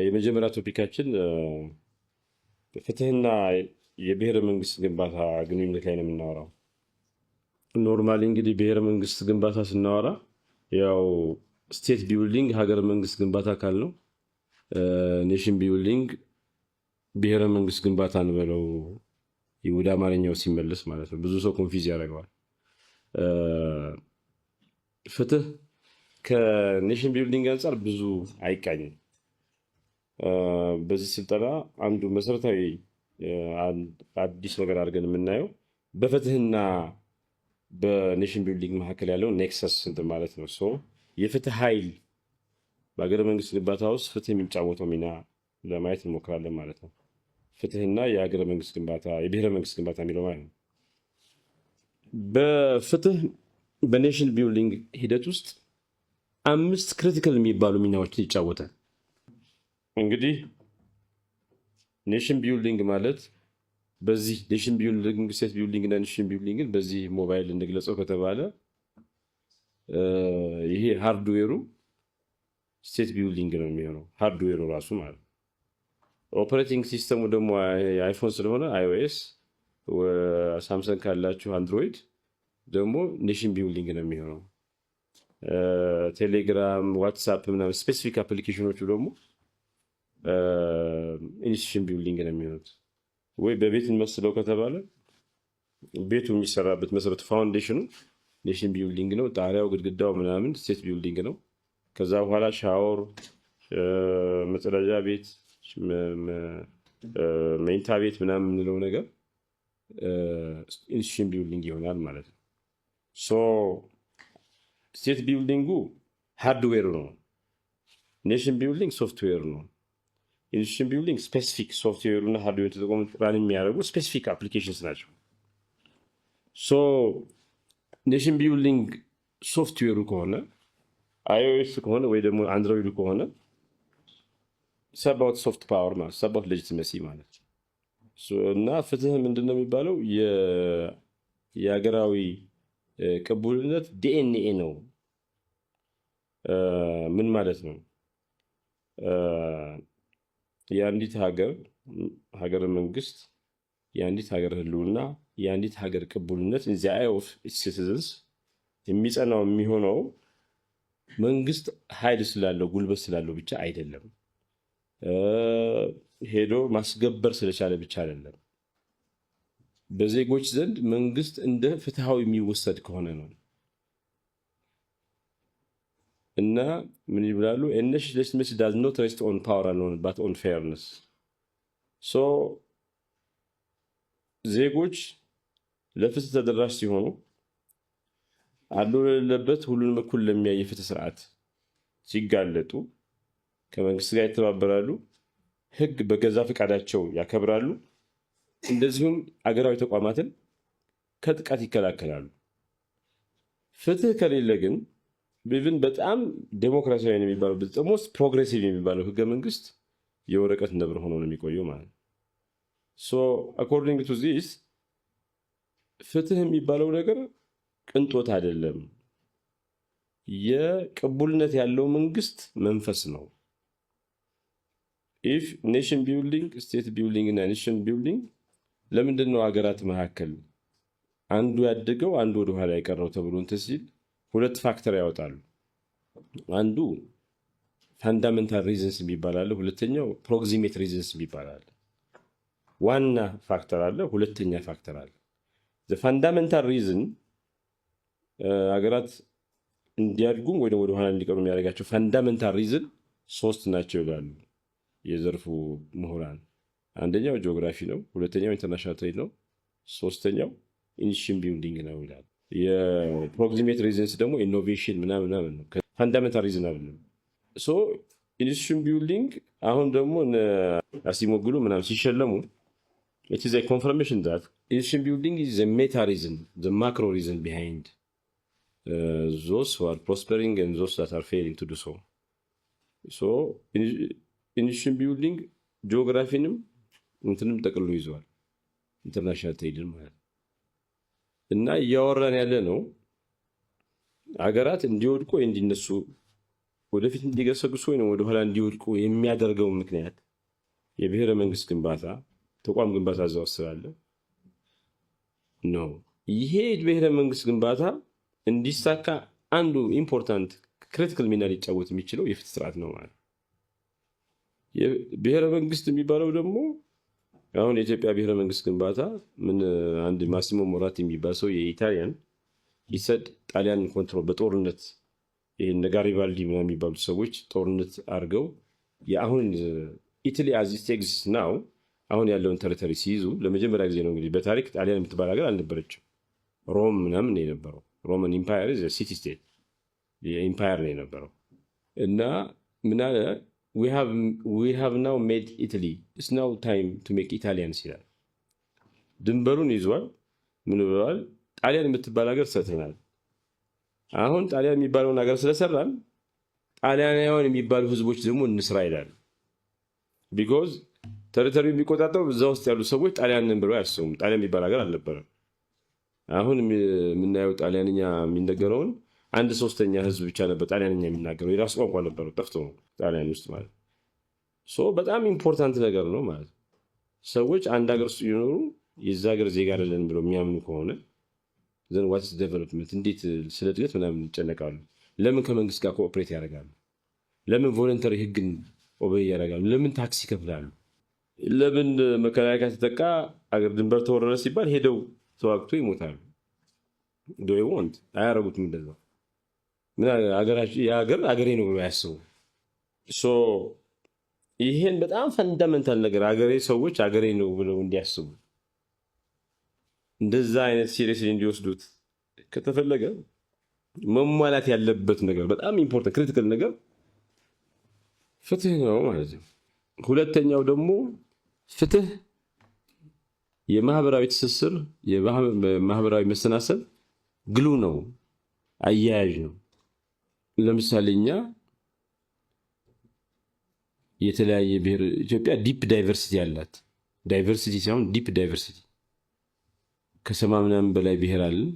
የመጀመሪያ ቶፒካችን ፍትህና የብሔረ መንግስት ግንባታ ግንኙነት ላይ ነው የምናወራው። ኖርማሊ እንግዲህ ብሔረ መንግስት ግንባታ ስናወራ ያው ስቴት ቢልዲንግ ሀገረ መንግስት ግንባታ አካል ነው። ኔሽን ቢልዲንግ ብሔረ መንግስት ግንባታ እንበለው ወደ አማርኛው ሲመለስ ማለት ነው። ብዙ ሰው ኮንፊዝ ያደርገዋል። ፍትህ ከኔሽን ቢልዲንግ አንጻር ብዙ አይቃኝም። በዚህ ስልጠና አንዱ መሰረታዊ አዲስ ነገር አድርገን የምናየው በፍትህና በኔሽን ቢልዲንግ መካከል ያለው ኔክሰስ እንትን ማለት ነው። የፍትህ ኃይል በሀገረ መንግስት ግንባታ ውስጥ ፍትህ የሚጫወተው ሚና ለማየት እንሞክራለን ማለት ነው። ፍትህና የሀገረ መንግስት ግንባታ የብሔረ መንግስት ግንባታ የሚለው ማለት ነው። በፍትህ በኔሽን ቢልዲንግ ሂደት ውስጥ 5 ክሪቲካል የሚባሉ ሚናዎችን ይጫወታል። እንግዲህ ኔሽን ቢልዲንግ ማለት በዚህ ኔሽን ቢልዲንግ ስቴት ቢልዲንግ እና ኔሽን ቢልዲንግን በዚህ ሞባይል እንግለጸው ከተባለ ይሄ ሃርድዌሩ ስቴት ቢልዲንግ ነው የሚሆነው፣ ሃርድዌሩ ራሱ ማለት ነው። ኦፐሬቲንግ ሲስተሙ ደግሞ አይፎን ስለሆነ አይኦኤስ፣ ሳምሰንግ ካላችሁ አንድሮይድ ደግሞ ኔሽን ቢልዲንግ ነው የሚሆነው። ቴሌግራም፣ ዋትሳፕ ምናምን ስፔሲፊክ አፕሊኬሽኖቹ ደግሞ ኢንስቲትዩሽን ቢልዲንግ ነው የሚሆኑት። ወይ በቤት እንመስለው ከተባለ ቤቱ የሚሰራበት መሰረቱ ፋውንዴሽኑ ኔሽን ቢልዲንግ ነው። ጣሪያው፣ ግድግዳው ምናምን ስቴት ቢልዲንግ ነው። ከዛ በኋላ ሻወር፣ መጸዳጃ ቤት፣ መኝታ ቤት ምናምን የምንለው ነገር ኢንስቲትዩሽን ቢልዲንግ ይሆናል ማለት ነው። ስቴት ቢልዲንጉ ሃርድዌሩ ነው። ኔሽን ቢልዲንግ ሶፍትዌር ነው። ኢንስቲትዩሽን ቢልዲንግ ስፔሲፊክ ሶፍትዌሩ እና ሃርድዌር ተጠቅሞ ራን የሚያደርጉ ስፔሲፊክ አፕሊኬሽንስ ናቸው። ኔሽን ቢልዲንግ ሶፍትዌሩ ከሆነ አይኦኤስ ከሆነ ወይ ደግሞ አንድሮይዱ ከሆነ ሰባውት ሶፍት ፓወር ማለት ሰባውት ሌጂቲመሲ ማለት እና ፍትህ ምንድን ነው የሚባለው? የሀገራዊ ቅቡልነት ዲኤንኤ ነው። ምን ማለት ነው? የአንዲት ሀገር መንግስት፣ የአንዲት ሀገር ህልውና፣ የአንዲት ሀገር ቅቡልነት ኢን ዘ አይ ኦፍ ሲቲዝንስ የሚጸናው የሚሆነው መንግስት ኃይል ስላለው ጉልበት ስላለው ብቻ አይደለም፣ ሄዶ ማስገበር ስለቻለ ብቻ አይደለም። በዜጎች ዘንድ መንግስት እንደ ፍትሃዊ የሚወሰድ ከሆነ ነው። እና ምን ይብላሉ? ነሽን ሌጂቲመሲ ዳዝ ኖት ሬስት ኦን ፓወር አሎን ባት ኦን ፌርነስ። ዜጎች ለፍትህ ተደራሽ ሲሆኑ አሉ ለሌለበት ሁሉንም እኩል ለሚያይ የፍትህ ስርዓት ሲጋለጡ ከመንግስት ጋር ይተባበራሉ፣ ህግ በገዛ ፈቃዳቸው ያከብራሉ፣ እንደዚሁም አገራዊ ተቋማትን ከጥቃት ይከላከላሉ። ፍትህ ከሌለ ግን ብን በጣም ዴሞክራሲያዊ የሚባለው ሞስት ፕሮግሬሲቭ የሚባለው ህገ መንግስት የወረቀት ነብር ሆኖ ነው የሚቆየው ማለት ነው። አኮርዲንግ ቱ ዚስ ፍትህ የሚባለው ነገር ቅንጦት አይደለም፣ የቅቡልነት ያለው መንግስት መንፈስ ነው። ኢፍ ኔሽን ቢልዲንግ ስቴት ቢልዲንግ እና ኔሽን ቢልዲንግ ለምንድን ነው ሀገራት መካከል አንዱ ያደገው አንዱ ወደኋላ የቀረው ተብሎ እንትን ሲል 2 ፋክተር ያወጣሉ። አንዱ ፋንዳሜንታል ሪዝንስ የሚባል አለ፣ ሁለተኛው ፕሮክሲሜት ሪዝንስ የሚባል አለ። ዋና ፋክተር አለ፣ ሁለተኛ ፋክተር አለ። ፋንዳሜንታል ሪዝን ሀገራት እንዲያድጉም ወይ ደግሞ ወደኋላ እንዲቀሩ የሚያደርጋቸው ፋንዳሜንታል ሪዝን 3 ናቸው ይላሉ የዘርፉ ምሁራን። አንደኛው ጂኦግራፊ ነው፣ ሁለተኛው ኢንተርናሽናል ትሬድ ነው፣ ሶስተኛው ኢንስቲትዩሽን ቢልዲንግ ነው ይላል። የፕሮክሲሜት ሪዝንስ ደግሞ ኢኖቬሽን ምናምን ነው፣ ፋንዳሜንታል ሪዝን አይደለም። ኢንስቲትዩሽን ቢልዲንግ አሁን ደግሞ አሲሞግሉ ምናምን ሲሸለሙ it is a confirmation that institution building is a meta reason, the macro reason behind those who are prospering and those that are failing to do so. ኢንስቲትዩሽን ቢልዲንግ ጂኦግራፊንም እንትንም ጠቅልሎ ይዘዋል፣ ኢንተርናሽናል ትሬድን ማለት ነው። እና እያወራን ያለ ነው ሀገራት እንዲወድቁ እንዲነሱ ወደፊት እንዲገሰግሱ ወይ ወደ ኋላ እንዲወድቁ የሚያደርገው ምክንያት የብሔረ መንግስት ግንባታ ተቋም ግንባታ እዛው ስላለ ነው። ይሄ ብሔረ መንግስት ግንባታ እንዲሳካ አንዱ ኢምፖርታንት ክሪቲካል ሚና ሊጫወት የሚችለው የፍትህ ስርዓት ነው ማለት። ብሔረ መንግስት የሚባለው ደግሞ አሁን የኢትዮጵያ ብሔረ መንግስት ግንባታ ምን አንድ ማሲሞ ሞራቲ የሚባል ሰው የኢታሊያን ይሰድ ጣሊያን ኮንትሮል በጦርነት ይሄን ጋሪባልዲ ምናምን የሚባሉት ሰዎች ጦርነት አድርገው የአሁን ኢታሊ አዝ ኢት ኤግዚስት ናው አሁን ያለውን ቴሪቶሪ ሲይዙ ለመጀመሪያ ጊዜ ነው እንግዲህ በታሪክ ጣሊያን የምትባል ሀገር አልነበረችም። ሮም ምናምን ነው የነበረው። ሮማን ኢምፓየር ኢዝ ሲቲ ስቴት የኢምፓየር ነው የነበረው እና ምን አለ we have now made Italy, it's now time to make Italians ይላል። ድንበሩን ይዟል። ምን ብለዋል? ጣሊያን የምትባል ሀገር ሰጥተናል። አሁን ጣሊያን የሚባለውን ሀገር ስለሰራን ጣሊያናውያን የሚባሉ ህዝቦች ደግሞ እንስራ ይላል። ቢኮዝ ቴሪቶሪ የሚቆጣጠሩ እዛ ውስጥ ያሉ ሰዎች ጣሊያንን ብለው አያስቡም። ጣሊያን የሚባል ሀገር አልነበረም። አሁን የምናየው ጣሊያንኛ የሚነገረውን 1/3 ህዝብ ብቻ ነበር ጣሊያንኛ የሚናገረው። የራሱ ቋንቋ ነበረው ጠፍቶ ነው ጣሊያን ውስጥ ማለት ሶ በጣም ኢምፖርታንት ነገር ነው ማለት። ሰዎች አንድ ሀገር ውስጥ ይኖሩ የዛ ሀገር ዜጋ አይደለን ብለው የሚያምኑ ከሆነ ዘን ዋትስ ዴቨሎፕመንት እንዴት ስለ እድገት ምናምን ይጨነቃሉ? ለምን ከመንግስት ጋር ኮኦፕሬት ያደርጋሉ? ለምን ቮለንተሪ ህግን ኦቤይ ያደርጋሉ? ለምን ታክስ ይከፍላሉ? ለምን መከላከያ ተጠቃ አገር ድንበር ተወረረ ሲባል ሄደው ተዋግቶ ይሞታሉ? ዶይ ወንት አያረጉትም እንደዛ። ምን አገራችን የሀገር አገሬ ነው ብሎ ያስቡ። ሶ ይሄን በጣም ፈንዳመንታል ነገር አገሬ ሰዎች አገሬ ነው ብለው እንዲያስቡ እንደዛ አይነት ሲሪየስ እንዲወስዱት ከተፈለገ መሟላት ያለበት ነገር በጣም ኢምፖርታንት ክሪቲካል ነገር ፍትህ ነው ማለት ነው። ሁለተኛው ደግሞ ፍትህ የማህበራዊ ትስስር የማህበራዊ መሰናሰል ግሉ ነው፣ አያያዥ ነው። ለምሳሌ እኛ የተለያየ ብሔር ኢትዮጵያ ዲፕ ዳይቨርሲቲ ያላት ዳይቨርሲቲ ሳይሆን ዲፕ ዳይቨርሲቲ ከ80 ምናምን በላይ ብሔር አለን።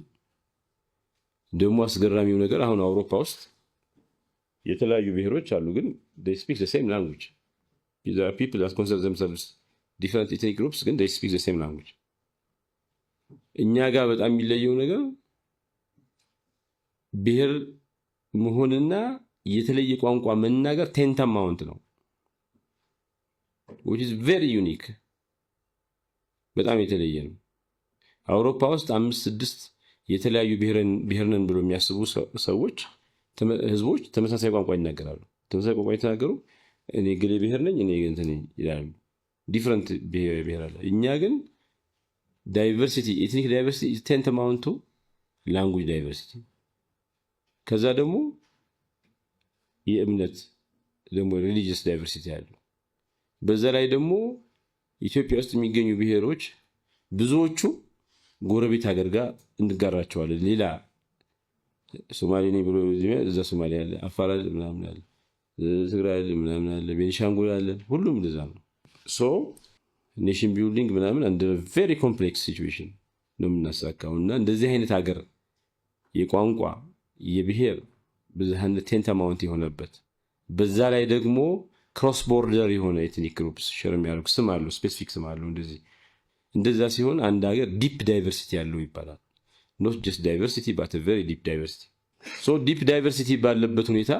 ደግሞ አስገራሚው ነገር አሁን አውሮፓ ውስጥ የተለያዩ ብሔሮች አሉ፣ ግን they speak the same language. There are people that consider themselves different ethnic groups, ግን they speak the same language. እኛ ጋር በጣም የሚለየው ነገር ብሔር መሆንና የተለየ ቋንቋ መናገር ቴንታማውንት ነው which is very unique በጣም የተለየ ነው። አውሮፓ ውስጥ 5-6 የተለያዩ ብሔርነን ብሎ የሚያስቡ ሰዎች ህዝቦች ተመሳሳይ ቋንቋ ይናገራሉ። ተመሳሳይ ቋንቋ የተናገሩ እኔ ግሌ ብሔር ነኝ እኔ እንትን ይላሉ። ዲፈረንት ብሔር አለ። እኛ ግን ዳይቨርሲቲ ኤትኒክ ዳይቨርሲቲ is tantamount to language diversity። ከዛ ደግሞ የእምነት ደግሞ ሪሊጂየስ ዳይቨርሲቲ አለ። በዛ ላይ ደግሞ ኢትዮጵያ ውስጥ የሚገኙ ብሔሮች ብዙዎቹ ጎረቤት ሀገር ጋር እንጋራቸዋለን። ሌላ ሶማሌ ነኝ ብሎ እዛ ሶማሌ አለ፣ አፋር አለ፣ ምናምን አለ፣ ትግራይ አለ፣ ምናምን አለ፣ ቤኒሻንጉል አለ። ሁሉም እንደዛ ነው። ሶ ኔሽን ቢልዲንግ ምናምን አንድ ቬሪ ኮምፕሌክስ ሲቹዌሽን ነው የምናሳካው እና እንደዚህ አይነት ሀገር የቋንቋ የብሔር ብዝሃነት ቴንታማውንት የሆነበት በዛ ላይ ደግሞ ክሮስ ቦርደር የሆነ ኤትኒክ ግሩፕስ ሼር የሚያደርጉ ስም አለው፣ ስፔሲፊክ ስም አለው። እንደዛ ሲሆን አንድ ሀገር ዲፕ ዳይቨርሲቲ ያለው ይባላል። ኖት ጀስት ዳይቨርሲቲ ባት ቬሪ ዲፕ ዳይቨርሲቲ። ሶ ዲፕ ዳይቨርሲቲ ባለበት ሁኔታ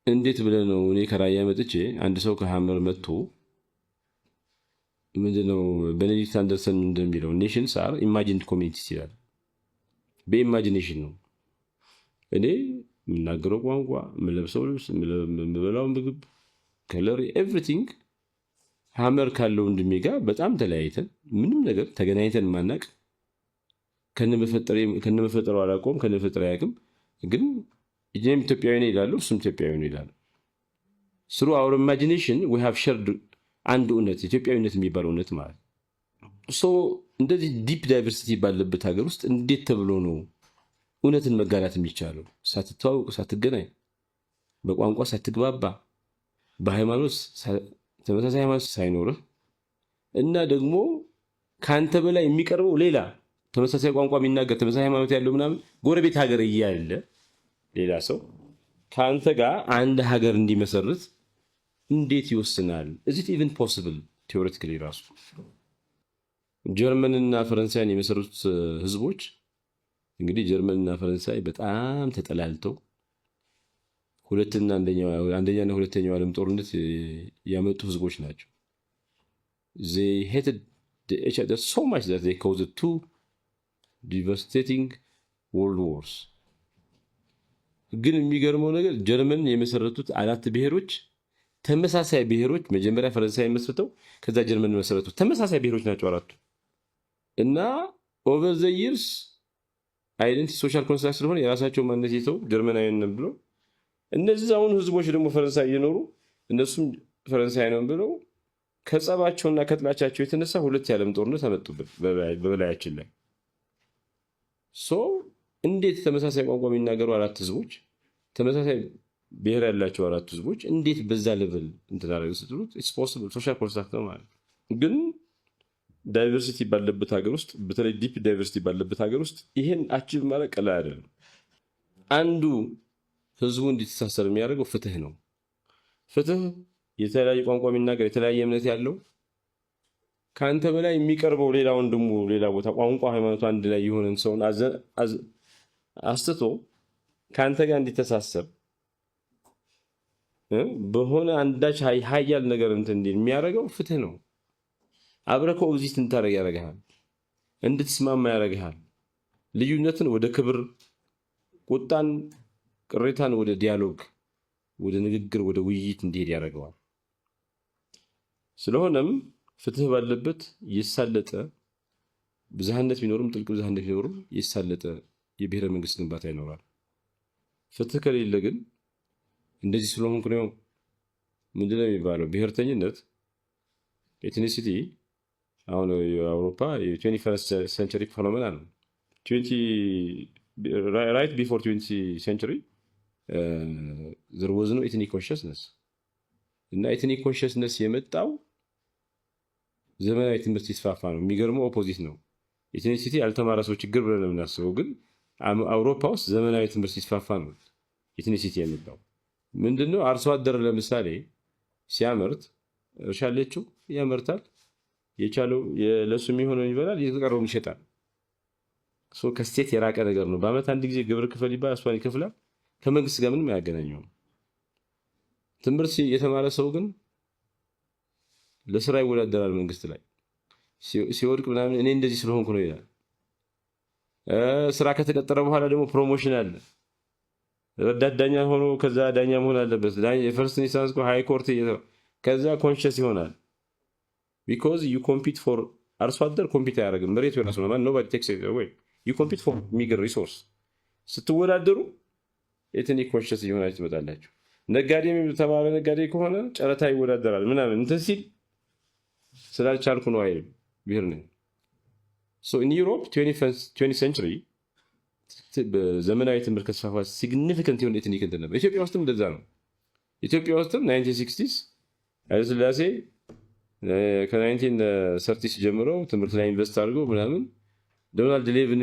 እንዴት ብለህ ነው እኔ ከራያ መጥቼ አንድ ሰው ከሐመር መጥቶ ምንድነው ቤኔዲክት አንደርሰን እንደሚለው ኔሽንስ አር ኢማጂንድ ኮሚኒቲስ ይላል። በኢማጂኔሽን ነው እኔ የምናገረው ቋንቋ፣ የምለብሰው ልብስ፣ የምበላው ምግብ፣ ከለር ኤቭሪቲንግ ሐመር ካለው ወንድሜ ጋር በጣም ተለያይተን ምንም ነገር ተገናኝተን ማናቅ ከነመፈጠረው አላውቀውም ከነመፈጠረ አያውቅም። ግን እኔም ኢትዮጵያዊ ነኝ ይላሉ፣ እሱም ኢትዮጵያዊ ነው ይላሉ። ስሩ አወር ኢማጂኔሽን ዊ ሃቭ ሼርድ አንድ እውነት ኢትዮጵያዊነት የሚባል እውነት ማለት ሶ እንደዚህ ዲፕ ዳይቨርሲቲ ባለበት ሀገር ውስጥ እንዴት ተብሎ ነው እውነትን መጋራት የሚቻለው? ሳትተዋወቅ፣ ሳትገናኝ፣ በቋንቋ ሳትግባባ፣ በሃይማኖት ተመሳሳይ ሃይማኖት ሳይኖርህ እና ደግሞ ከአንተ በላይ የሚቀርበው ሌላ ተመሳሳይ ቋንቋ የሚናገር ተመሳሳይ ሃይማኖት ያለው ምናምን ጎረቤት ሀገር እያለ ሌላ ሰው ከአንተ ጋር አንድ ሀገር እንዲመሰርት እንዴት ይወስናል? እዚት ኢቨን ፖስብል ቴዎሬቲካሊ ራሱ ጀርመንና ፈረንሳይን የመሰረቱት ህዝቦች እንግዲህ ጀርመንና ፈረንሳይ በጣም ተጠላልተው አንደኛና ሁለተኛው ዓለም ጦርነት ያመጡ ህዝቦች ናቸው። they hated each other so much that they caused two devastating world wars። ግን የሚገርመው ነገር ጀርመን የመሰረቱት 4 ብሔሮች ተመሳሳይ ብሔሮች መጀመሪያ ፈረንሳይ መስርተው ከዛ ጀርመን መሰረቱት ተመሳሳይ ብሔሮች ናቸው አራቱ እና ኦቨር ዘ ይርስ አይደንቲ ሶሻል ኮንስትራክት ስለሆነ የራሳቸው ማንነት ይተው ጀርመናዊያን ነን ብለው እነዚህ አሁን ህዝቦች ደግሞ ፈረንሳይ እየኖሩ እነሱም ፈረንሳይ ነን ብለው ከጸባቸውና ከጥላቻቸው የተነሳ 2 የዓለም ጦርነት አመጡበት በበላያችን ላይ። ሶ እንዴት ተመሳሳይ ቋንቋ የሚናገሩ 4 ህዝቦች ተመሳሳይ ብሔር ያላቸው 4 ህዝቦች እንዴት በዛ ሌቭል እንትን አደረገ ስትሉት ኢትስ ፖሲብል ሶሻል ኮንስትራክት ነው ማለት ግን ዳይቨርሲቲ ባለበት ሀገር ውስጥ በተለይ ዲፕ ዳይቨርሲቲ ባለበት ሀገር ውስጥ ይሄን አቺቭ ማለት ቀላል አይደለም። አንዱ ህዝቡ እንዲተሳሰር የሚያደርገው ፍትህ ነው። ፍትህ የተለያየ ቋንቋ የሚናገር የተለያየ እምነት ያለው ከአንተ በላይ የሚቀርበው ሌላ ወንድሙ ሌላ ቦታ ቋንቋ ሃይማኖቱ አንድ ላይ የሆነን ሰውን አስተቶ ከአንተ ጋር እንዲተሳሰር በሆነ አንዳች ሀያል ነገር እንትን የሚያደርገው ፍትህ ነው። አብረህ ኮግዚት እንድታደርግ ያደርግሃል፣ እንድትስማማ ያደርግሃል። ልዩነትን ወደ ክብር፣ ቁጣን፣ ቅሬታን ወደ ዲያሎግ፣ ወደ ንግግር፣ ወደ ውይይት እንዲሄድ ያደርገዋል። ስለሆነም ፍትህ ባለበት የሳለጠ ብዝሃነት ቢኖርም ጥልቅ ብዝሃነት ቢኖርም የሳለጠ የብሔረ መንግስት ግንባታ ይኖራል። ፍትህ ከሌለ ግን እንደዚህ ስለሆንኩ ነው ምንድነው የሚባለው ብሔርተኝነት ኤትኒሲቲ አሁን የአውሮፓ የ21st ሴንቸሪ ፌኖሜና ነው። right before 20th century there was no ethnic consciousness እና ethnic consciousness የመጣው ዘመናዊ ትምህርት ሲስፋፋ ነው። የሚገርመው ኦፖዚት ነው። ኤትኒሲቲ ያልተማረ ሰው ችግር ብለን ነው የምናስበው፣ ግን አውሮፓ ውስጥ ዘመናዊ ትምህርት ሲስፋፋ ነው ኤትኒሲቲ የመጣው። ምንድነው አርሶ አደር ለምሳሌ ሲያመርት እርሻ አለችው ያመርታል፣ የቻለው ለሱ የሚሆነውን ይበላል፣ የተቀረውን ይሸጣል። ከስቴት የራቀ ነገር ነው። በአመት አንድ ጊዜ ግብር ክፈል ይባል እሷን ይከፍላል። ከመንግስት ጋር ምንም አያገናኘውም። ትምህርት የተማረ ሰው ግን ለስራ ይወዳደራል መንግስት ላይ ሲወድቅ ምናምን እኔ እንደዚህ ስለሆንኩ ነው ይላል። ስራ ከተቀጠረ በኋላ ደግሞ ፕሮሞሽን አለ። ረዳት ዳኛ ሆኖ ከዛ ዳኛ መሆን አለበት። የፈርስት ኢንስታንስ ሃይ ኮርት ከዛ ኮንሽስ ይሆናል። ቢኮዝ ዩ ኮምፒት ፎር አርሶ አደር ኮምፒት አያደርግም። መሬቱ የራሱ ነው። ኖባዲ ቴክስ ወይ ዩ ኮምፒት ፎር ሚግር ሪሶርስ። ስትወዳደሩ ኤትኒክ ኮንሽስ እየሆናችሁ ትመጣላችሁ። ነጋዴ ተማረ ነጋዴ ከሆነ ጨረታ ይወዳደራል ምናምን እንትን ሲል ስላልቻልኩ ነው አይልም። ብሔር ነው። ሶ ኢን ዩሮፕ 20th century በዘመናዊ ትምህርት ከተስፋፋ ሲግኒፊካንት የሆነ ኤትኒክ እንትን ነበር። ኢትዮጵያ ውስጥም እንደዛ ነው። ኢትዮጵያ ውስጥም 1960s ኃይለ ሥላሴ ከ1930s ጀምሮ ትምህርት ላይ ኢንቨስት አድርገው ምናምን ዶናልድ ሌቪን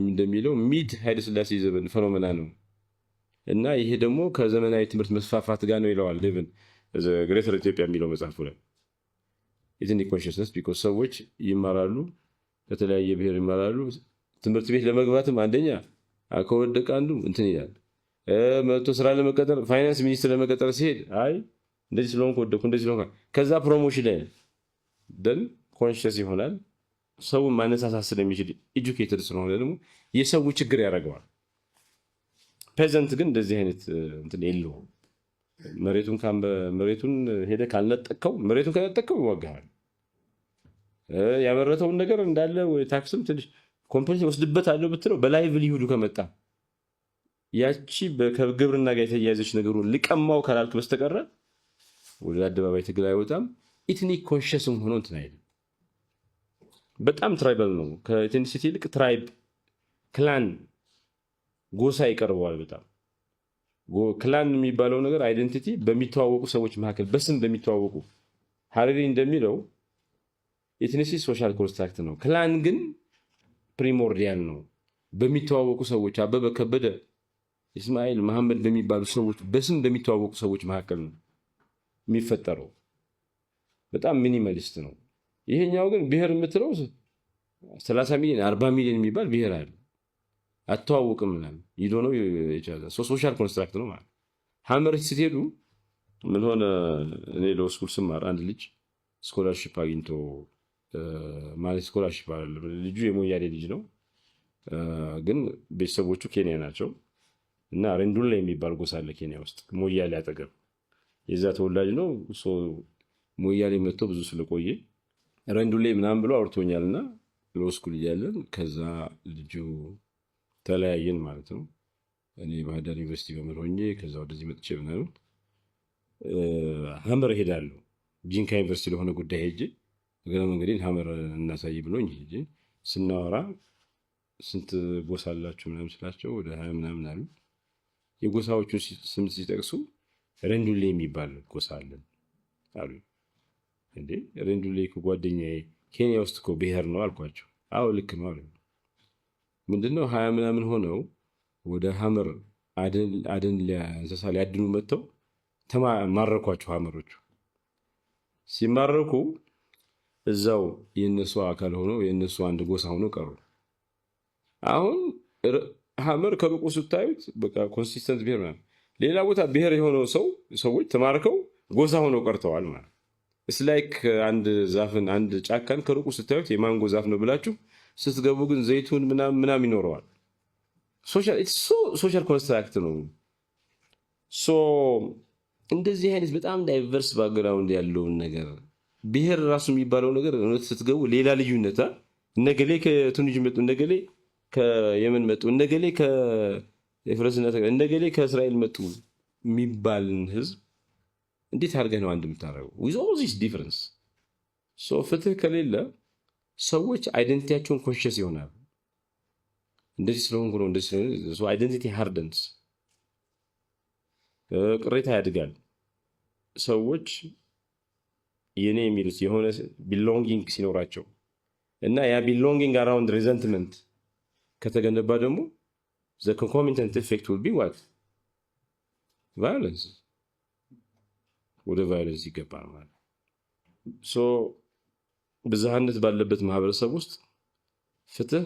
እንደሚለው ሚድ ኃይለ ሥላሴ ዘመን ፌኖሜና ነው እና ይሄ ደግሞ ከዘመናዊ ትምህርት መስፋፋት ጋር ነው ይለዋል ሌቪን ግሬተር ኢትዮጵያ የሚለው መጽሐፉ ላይ። ኤትኒክ ኮንሽስነስ ቢኮዝ ሰዎች ይማራሉ፣ ከተለያየ ብሔር ይማራሉ። ትምህርት ቤት ለመግባትም አንደኛ ከወደቀ አንዱ እንትን ይላል። መጥቶ ስራ ለመቀጠር ፋይናንስ ሚኒስትር ለመቀጠር ሲሄድ አይ እንደዚህ ስለሆንኩ ወደኩ እንደዚህ ስለሆንኩ ከዛ ፕሮሞሽን ላይ ደን ኮንሽስ ይሆናል። ሰው ማነሳሳት ስለሚችል ኤጁኬትድ ስለሆነ ደግሞ የሰው ችግር ያደርገዋል። ፔዘንት ግን እንደዚህ አይነት እንትን የለውም። መሬቱን ሄደ ካልነጠቀው መሬቱን ከነጠቀው ይዋጋሃል። ያመረተውን ነገር እንዳለ ወይ ታክስም ትንሽ ኮምፕሊት ወስድበታለሁ ብትለው በላይቭ ሊሁዱ ከመጣ ያቺ ከግብርና ጋር የተያያዘች ነገሩን ልቀማው ካላልክ በስተቀረ ወደ አደባባይ ትግል አይወጣም። ኢትኒክ ኮንሽስም ሆኖ እንትን አይደለም። በጣም ትራይባል ነው። ከኢትኒሲቲ ይልቅ ትራይብ፣ ክላን፣ ጎሳ ይቀርበዋል በጣም። ክላን የሚባለው ነገር አይደንቲቲ በሚተዋወቁ ሰዎች መካከል በስም በሚተዋወቁ ሃሪሪ እንደሚለው ኢትኒሲቲ ሶሻል ኮንስትራክት ነው። ክላን ግን ፕሪሞርዲያል ነው። በሚተዋወቁ ሰዎች አበበ ከበደ፣ እስማኤል መሐመድ በሚባሉ ሰዎች በስም በሚተዋወቁ ሰዎች መካከል ነው የሚፈጠረው። በጣም ሚኒማሊስት ነው። ይሄኛው ግን ብሔር የምትለው 30 ሚሊዮን 40 ሚሊዮን የሚባል ብሔር አለ። አተዋወቅም ምናምን ይዶ ነው የቻለ ሶሻል ኮንስትራክት ነው ማለት። ሐመር ስትሄዱ ምን ሆነ? እኔ ሎ ስኩል ስማር አንድ ልጅ ስኮላርሺፕ አግኝቶ ማለት ስኮላርሺፕ አይደለም ልጁ የሞያሌ ልጅ ነው፣ ግን ቤተሰቦቹ ኬንያ ናቸው እና ሬንዱላ የሚባል ጎሳ አለ ኬንያ ውስጥ ሞያሌ አጠገብ። የዛ ተወላጅ ነው። ሞያሌ መጥቶ ብዙ ስለቆየ ሬንዱላ ምናምን ብሎ አውርቶኛልና ሎ ስኩል እያለን ከዛ ልጁ ተለያየን ማለት ነው። እኔ ባህር ዳር ዩኒቨርሲቲ መምህር ሆኜ ከዛ ወደዚህ መጥቼ ምናምን ሐመር እሄዳለሁ። ጂንካ ዩኒቨርሲቲ ለሆነ ጉዳይ ሄጄ እግረ መንገዴን ሐመር እናሳይ ብሎኝ ሄጄ ስናወራ ስንት ጎሳ አላችሁ ምናምን ስላቸው ወደ 20 ምናምን አሉ። የጎሳዎቹን ስም ሲጠቅሱ ሬንዱሌ የሚባል ጎሳ አለን አሉ። እንዴ ሬንዱሌ ከጓደኛዬ ኬንያ ውስጥ እኮ ብሔር ነው አልኳቸው። አዎ ልክ ነው አሉ። ምንድነው 20 ምናምን ሆነው ወደ ሐመር አደን እንስሳ ሊያድኑ መጥተው ማረኳቸው። ሐመሮቹ ሲማረኩ እዛው የነሱ አካል ሆኖ የነሱ አንድ ጎሳ ሆኖ ቀሩ። አሁን ሐመር ከሩቁ ስታዩት በቃ ኮንሲስተንት ብሔር ነው። ሌላ ቦታ ብሔር የሆነው ሰዎች ተማርከው ጎሳ ሆነው ቀርተዋል ማለት እስ ላይክ አንድ ዛፍን አንድ ጫካን ከሩቁ ስታዩት የማንጎ ዛፍ ነው ብላችሁ ስትገቡ ግን ዘይቱን ምናምን ይኖረዋል። ሶሻል ኮንስትራክት ነው። እንደዚህ አይነት በጣም ዳይቨርስ ባክግራውንድ ያለውን ነገር ብሔር ራሱ የሚባለው ነገር እውነት ስትገቡ ሌላ ልዩነት እነገሌ ከቱኒዝ መጡ፣ እነገሌ ከየመን መጡ፣ እነገሌ ከፍረስና እነገሌ ከእስራኤል መጡ የሚባልን ህዝብ እንዴት አድርገህ ነው አንድ የምታደርገው? ዊዝ ኦል ዚስ ዲፍረንስ። ፍትህ ከሌለ ሰዎች አይደንቲቲያቸውን ኮንሽስ ይሆናሉ። እንደዚህ ስለሆንኩ ነው እንደዚህ ስለሆነ አይደንቲቲ ሃርደንስ፣ ቅሬታ ያድጋል። ሰዎች የኔ የሚሉት የሆነ ቢሎንጊንግ ሲኖራቸው እና ያ ቢሎንጊንግ አራውንድ ሪዘንትመንት ከተገነባ ደግሞ ዘ ኮንኮሚተንት ኢፌክት ዊል ቢ ዋት ቫዮለንስ፣ ወደ ቫዮለንስ ይገባል ማለት ብዝሃነት ባለበት ማህበረሰብ ውስጥ ፍትህ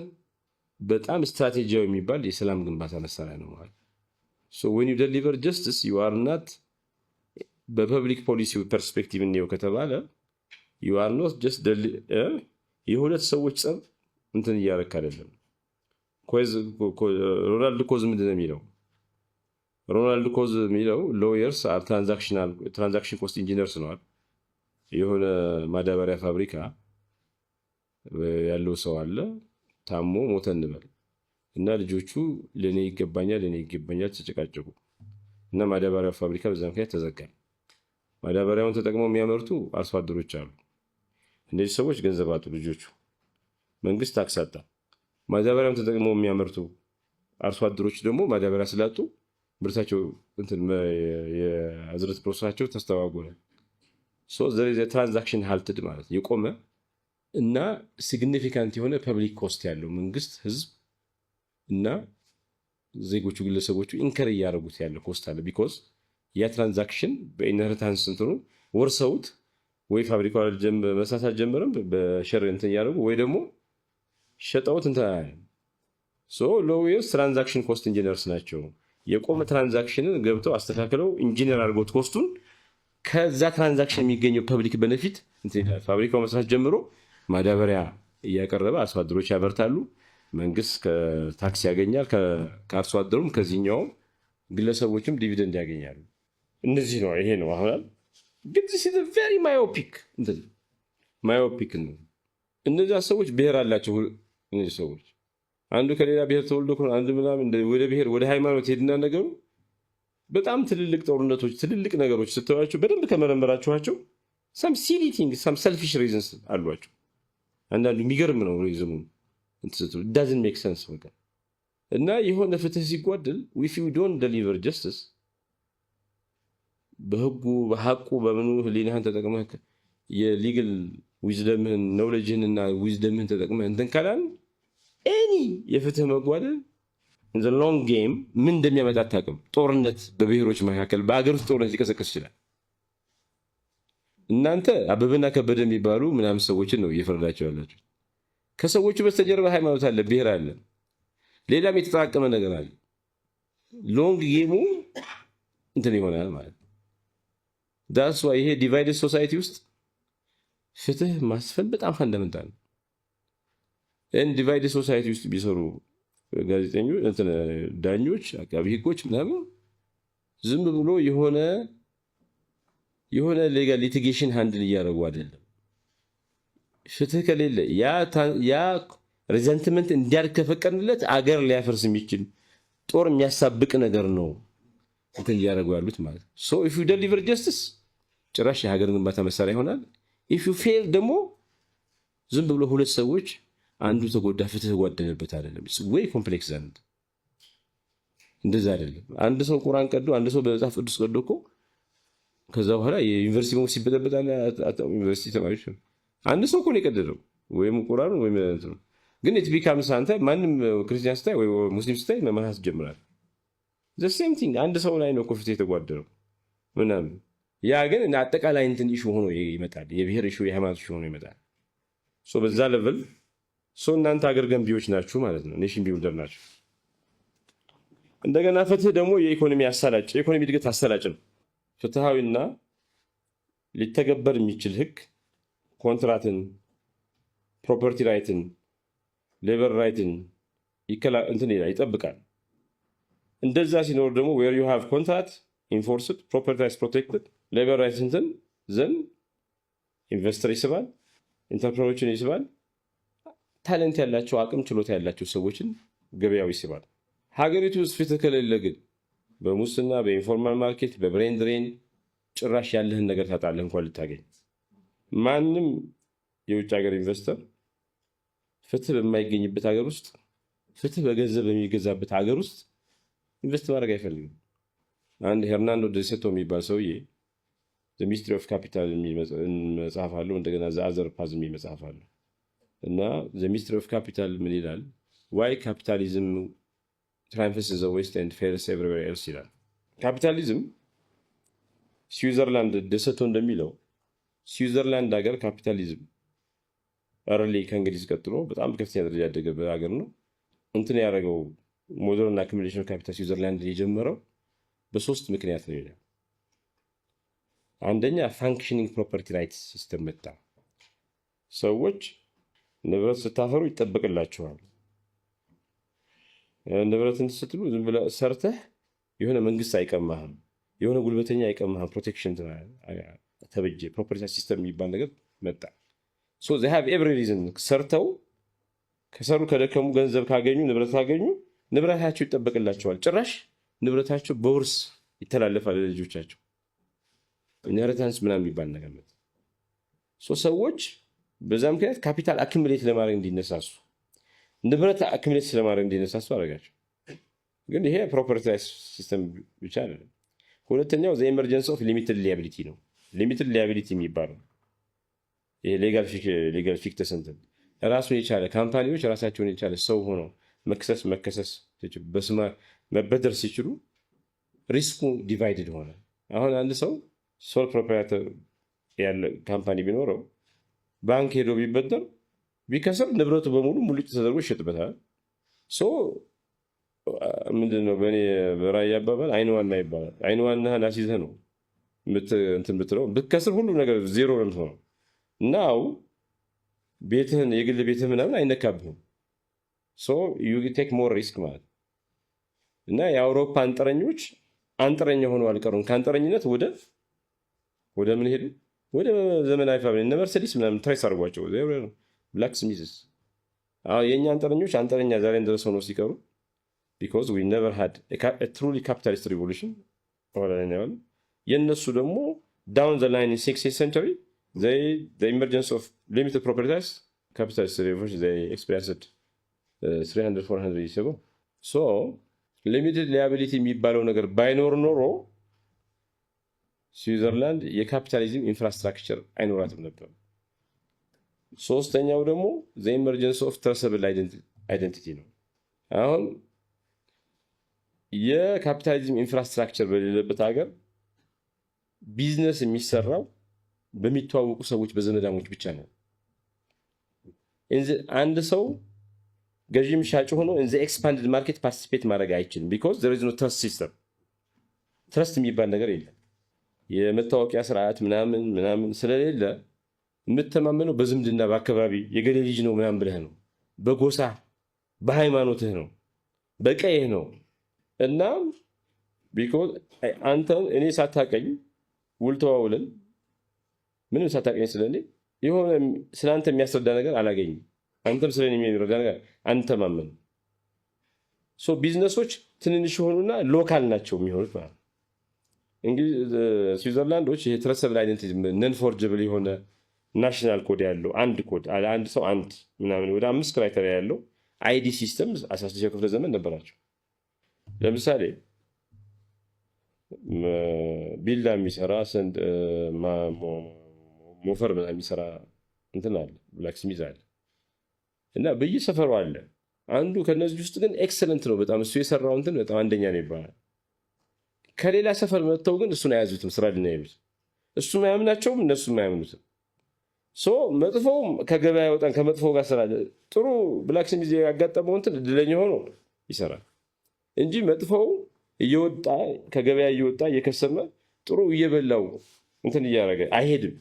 በጣም ስትራቴጂያዊ የሚባል የሰላም ግንባታ መሳሪያ ነው ማለት። when you deliver justice you are not በፐብሊክ ፖሊሲ ፐርስፔክቲቭ ነው ከተባለ you are not just የሁለት ሰዎች ጸብ እንትን እያረክ አይደለም። ሮናልድ ኮዝ ምንድን ነው የሚለው? ሮናልድ ኮዝ የሚለው ሎየርስ አር ትራንዛክሽን ኮስት ኢንጂነርስ ነዋል። የሆነ ማዳበሪያ ፋብሪካ ያለው ሰው አለ፣ ታሞ ሞተ እንበል እና ልጆቹ ለኔ ይገባኛል ተጨቃጨቁ እና ማዳበሪያ ፋብሪካ በዛ ምክንያት ተዘጋ። ማዳበሪያውን ተጠቅመው የሚያመርቱ አርሶ አደሮች አሉ። እነዚህ ሰዎች ገንዘብ አጡ፣ ልጆቹ መንግስት ታክስ አጣ። ማዳበሪያውን ተጠቅመው የሚያመርቱ አርሶ አደሮች ደግሞ ማዳበሪያ ስላጡ ምርታቸው የአዝርዕት ፕሮሰሳቸው ተስተጓጎለ። ትራንዛክሽን ሀልትድ ማለት የቆመ እና ሲግኒፊካንት የሆነ ፐብሊክ ኮስት ያለው መንግስት፣ ህዝብ እና ዜጎቹ ግለሰቦቹ ኢንከር እያደረጉት ያለ ኮስት አለ። ቢኮዝ ያ ትራንዛክሽን በኢንሄሪታንስ እንትኑ ወርሰውት ወይ ፋብሪካ መስራት ጀመረም በሸር እንትን እያደረጉ ወይ ደግሞ ሸጠውት እንትን ሎዌርስ ትራንዛክሽን ኮስት ኢንጂነርስ ናቸው። የቆመ ትራንዛክሽንን ገብተው አስተካክለው ኢንጂነር አድርጎት ኮስቱን ከዛ ትራንዛክሽን የሚገኘው ፐብሊክ ቤኔፊት ፋብሪካው መስራት ጀምሮ ማዳበሪያ እያቀረበ አርሶ አደሮች ያበርታሉ። መንግስት ከታክስ ያገኛል፣ ከአርሶ አደሩም ከዚህኛውም ግለሰቦችም ዲቪደንድ ያገኛሉ። እነዚህ ነው ይሄ ነው አሁን ግን ቬሪ ማዮፒክ ነው። እነዚያ ሰዎች ብሔር አላቸው። እነዚህ ሰዎች አንዱ ከሌላ ብሔር ተወልዶ አንዱ ምናምን ወደ ብሔር ወደ ሃይማኖት ሄድና ነገሩ በጣም ትልልቅ ጦርነቶች ትልልቅ ነገሮች ስተዋቸው በደንብ ከመረመራችኋቸው ሰም ሲሊ ቲንግ ሰም ሰልፊሽ ሪዝንስ አሏቸው። አንዳንዱ የሚገርም ነው ሪዝኑ ዳዝንት ሜክ ሰንስ በቃ እና የሆነ ፍትህ ሲጓደል ዊፍ ዩ ዶንት ደሊቨር ጀስቲስ በህጉ በሐቁ በምኑ ህሊናህን ተጠቅመህ የሊግል ዊዝደምህን ኖውሌጅህንና ዊዝደምህን ተጠቅመህ እንትን ካላል ኤኒ የፍትህ መጓደል ኢን ሎንግ ጌም ምን እንደሚያመጣ አታውቅም። ጦርነት በብሔሮች መካከል በአገር ውስጥ ጦርነት ሊቀሰቀስ ይችላል። እናንተ አበበና ከበደ የሚባሉ ምናምን ሰዎችን ነው እየፈረዳቸው ያላችሁ። ከሰዎቹ በስተጀርባ ሃይማኖት አለ፣ ብሔር አለ፣ ሌላም የተጠራቀመ ነገር አለ። ሎንግ ጌሙ እንትን ይሆናል ማለት ነው። ዳስ ዋይ ይሄ ዲቫይድድ ሶሳይቲ ውስጥ ፍትህ ማስፈን በጣም ፈንዳመንታል ነው። ዲቫይድድ ሶሳይቲ ውስጥ ቢሰሩ ጋዜጠኞች፣ ዳኞች፣ አቃቢ ህጎች ምናምን ዝም ብሎ የሆነ ሌጋል ሊቲጌሽን ሃንድል እያደረጉ አይደለም። ፍትህ ከሌለ ያ ሪዘንትመንት እንዲያድግ ከፈቀድንለት አገር ሊያፈርስ የሚችል ጦር የሚያሳብቅ ነገር ነው እንትን እያደረጉ ያሉት ማለት ነው። ሶ ኢፍ ዩ ደሊቨር ጀስቲስ ጭራሽ የሀገር ግንባታ መሳሪያ ይሆናል። ኢፍ ዩ ፌል ደግሞ ዝም ብሎ ሁለት ሰዎች አንዱ ተጎዳ ፍትህ ጓደለበት አይደለም። ወይ ኮምፕሌክስ ዘንድ እንደዛ አይደለም። አንድ ሰው ቁርአን ቀዶ አንድ ሰው በመጽሐፍ ቅዱስ ቀዶ እኮ ከዛ በኋላ የዩኒቨርሲቲ መውስ ይበጠበጣል። ዩኒቨርሲቲ ተማሪዎች አንድ ሰው እኮ ነው የቀደደው ወይም ቁርአን ወይም እንትን ግን ኢት ቢካምስ አንተ ማንም ክርስቲያን ስታይ ወይ ሙስሊም ስታይ መማሃስ ጀምራል። ዘ ሴም ቲንግ አንድ ሰው ላይ ነው እኮ ፍትህ የተጓደለው ምናምን። ያ ግን አጠቃላይ እንትን ኢሹ ሆኖ ይመጣል። የብሔር ኢሹ፣ የሃይማኖት ኢሹ ሆኖ ይመጣል። ሶ በዛ ሌቭል እናንተ ሀገር ገንቢዎች ናችሁ ማለት ነው። ኔሽን ቢልደር ናችሁ። እንደገና ፍትህ ደግሞ የኢኮኖሚ እድገት አሳላጭ ነው። ፍትሃዊና ሊተገበር የሚችል ህግ ኮንትራትን፣ ፕሮፐርቲ ራይትን፣ ሌበር ራይትን እንትን ይጠብቃል። እንደዛ ሲኖር ደግሞ ዌር ዩ ሃቭ ኮንትራክት ኢንፎርስድ፣ ፕሮፐርቲ ራይትስ ፕሮቴክትድ፣ ሌበር ራይትስ እንትን ዘንድ ኢንቨስተር ይስባል፣ ኢንተርፕረኖችን ይስባል። ታለንት ያላቸው አቅም ችሎታ ያላቸው ሰዎችን ገበያው ይስባል። ሀገሪቱ ውስጥ ፍትህ ከሌለ ግን በሙስና በኢንፎርማል ማርኬት በብሬን ድሬን ጭራሽ ያለህን ነገር ታጣለህ እንኳን ልታገኝ። ማንም የውጭ ሀገር ኢንቨስተር ፍትህ በማይገኝበት ሀገር ውስጥ ፍትህ በገንዘብ በሚገዛበት ሀገር ውስጥ ኢንቨስት ማድረግ አይፈልግም። አንድ ሄርናንዶ ደሴቶ የሚባል ሰውዬ ዘ ሚስትሪ ኦፍ ካፒታል የሚል መጽሐፍ አለው። እንደገና ዘ አዘር ፓዝ የሚል መጽሐፍ አለው እና ዘ ሚስትሪ ኦፍ ካፒታል ምን ይላል? ዋይ ካፒታሊዝም ትራይምፍስ ኢን ዘ ዌስት ኤንድ ፌልስ ኤቭሪዌር ኤልስ ይላል። ካፒታሊዝም ስዊዘርላንድ ደሴቶ እንደሚለው ስዊዘርላንድ ሀገር ካፒታሊዝም አርሊ ከእንግሊዝ ቀጥሎ በጣም በከፍተኛ ደረጃ ያደገ ሀገር ነው። እንትን ያደረገው ሞደርን አኩሙሌሽን ኦፍ ካፒታል ስዊዘርላንድ የጀመረው በሶስት ምክንያት ነው ይላል። አንደኛ ፋንክሽኒንግ ፕሮፐርቲ ራይትስ ሲስተም መጣ። ሰዎች ንብረት ስታፈሩ ይጠበቅላቸዋል። ንብረትን ስትሉ ዝም ብለህ ሰርተህ የሆነ መንግስት አይቀማህም፣ የሆነ ጉልበተኛ አይቀማህም። ፕሮቴክሽን ተበጀ። ፕሮፐርቲ ሲስተም የሚባል ነገር መጣ። ሶ they have every reason ሰርተው ከሰሩ ከደከሙ ገንዘብ ካገኙ ንብረት ካገኙ ንብረታቸው ይጠበቅላቸዋል። ጭራሽ ንብረታቸው በውርስ ይተላለፋል ለልጆቻቸው። ኢንሄሪታንስ ምናምን የሚባል ነገር መጣ። ሰዎች በዛ ምክንያት ካፒታል አክሙሌት ለማድረግ እንዲነሳሱ፣ ንብረት አክሙሌት ለማድረግ እንዲነሳሱ አደረጋቸው። ግን ይሄ ፕሮፐርቲ ሲስተም ብቻ አይደለም። ሁለተኛው ዘ ኤመርጀንስ ኦፍ ሊሚትድ ሊያቢሊቲ ነው። ሊሚትድ ሊያቢሊቲ የሚባለው ይሄ ሌጋል ፊክተስ እንትን ራሱን የቻለ ካምፓኒዎች ራሳቸውን የቻለ ሰው ሆነው መከሰስ በስማ መበደር ሲችሉ ሪስኩ ዲቫይድድ ሆነ። አሁን አንድ ሰው ሶል ፕሮፕራይተር ያለ ካምፓኒ ቢኖረው ባንክ ሄዶ ቢበደር ቢከስር ንብረቱ በሙሉ ሙልጭ ተደርጎ ይሸጥበታል። ምንድነው በእኔ በራያ አባባል አይንዋና ይባላል። አይንዋናህን አስይዘህ ነው እንትን ብትለው ብትከስር ሁሉ ነገር ዜሮ ነው የምትሆነው። ናው ቤትህን የግል ቤትህ ምናምን አይነካብህም። ዩ ቴክ ሞር ሪስክ ማለት እና የአውሮፓ አንጥረኞች አንጥረኛ ሆነው አልቀሩም። ከአንጥረኝነት ወደ ምን ሄዱ? ወደ ዘመናዊ ፋብሪካ እነ መርሴዲስ ምናምን ትሬስ አድርጓቸው ብላክ ስሚዝስ። የእኛ አንጥረኞች አንጥረኛ ዛሬ እንደረሰው ነው ሲቀሩ because we never had a truly capitalist revolution. የነሱ ደግሞ down the line in 16th century the emergence of limited property rights capitalist revolution they experienced 300-400 years ago. so limited liability የሚባለው ነገር ባይኖር ኖሮ ስዊዘርላንድ የካፒታሊዝም ኢንፍራስትራክቸር አይኖራትም ነበር። ሶስተኛው ደግሞ the emergence of traceable አይደንቲቲ ነው። አሁን የካፒታሊዝም ኢንፍራስትራክቸር በሌለበት ሀገር ቢዝነስ የሚሰራው በሚተዋወቁ ሰዎች በዘመዳሞች ብቻ ነው። አንድ ሰው ገዥም ሻጭ ሆኖ ኢን ዘ ኤክስፓንድድ ማርኬት ፓርቲሲፔት ማድረግ አይችልም። ቢኮዝ ዘር ኢዝ ኖ ትረስት ሲስተም። ትረስት የሚባል ነገር የለም። የመታወቂያ ስርዓት ምናምን ምናምን ስለሌለ የምትተማመነው በዝምድና በአካባቢ የገሌ ልጅ ነው ምናምን ብለህ ነው፣ በጎሳ በሃይማኖትህ ነው፣ በቀይህ ነው። እና ቢኮዝ አንተን እኔ ሳታቀኝ ውል ተዋውለን ምንም ሳታቀኝ ስለኔ የሆነ ስለአንተ የሚያስረዳ ነገር አላገኝም። አንተም ስለኔ የሚረዳ ነገር አንተማመን። ሶ ቢዝነሶች ትንንሽ የሆኑና ሎካል ናቸው የሚሆኑት ማለት ነው። እንግዲህ ስዊዘርላንዶች ይሄ ትረሰብል አይደንቲቲ ነን ፎርጀብል የሆነ ናሽናል ኮድ ያለው አንድ ኮድ አንድ ሰው አንድ ምናምን ወደ 5 ክራይቴሪያ ያለው አይዲ ሲስተም 16ኛው ክፍለ ዘመን ነበራቸው። ለምሳሌ ቢላ የሚሰራ ሞፈር የሚሰራ እንትን አለ፣ ብላክስሚዝ አለ እና በየሰፈሩ አለ። አንዱ ከነዚህ ውስጥ ግን ኤክሰለንት ነው በጣም እሱ የሰራው እንትን በጣም አንደኛ ነው ይባላል። ከሌላ ሰፈር መጥተው ግን እሱን አያዙትም፣ ስራ ልና ይሉት። እሱም አያምናቸውም፣ እነሱም አያምኑትም። መጥፎው ከገበያ ያወጣን ከመጥፎ ጋር ስራ ጥሩ ብላክስሚዝ ያጋጠመው እንትን እድለኛ ሆኖ ይሰራል እንጂ መጥፎው እየወጣ ከገበያ እየወጣ እየከሰመ ጥሩ እየበላው እንትን እያደረገ አይሄድም።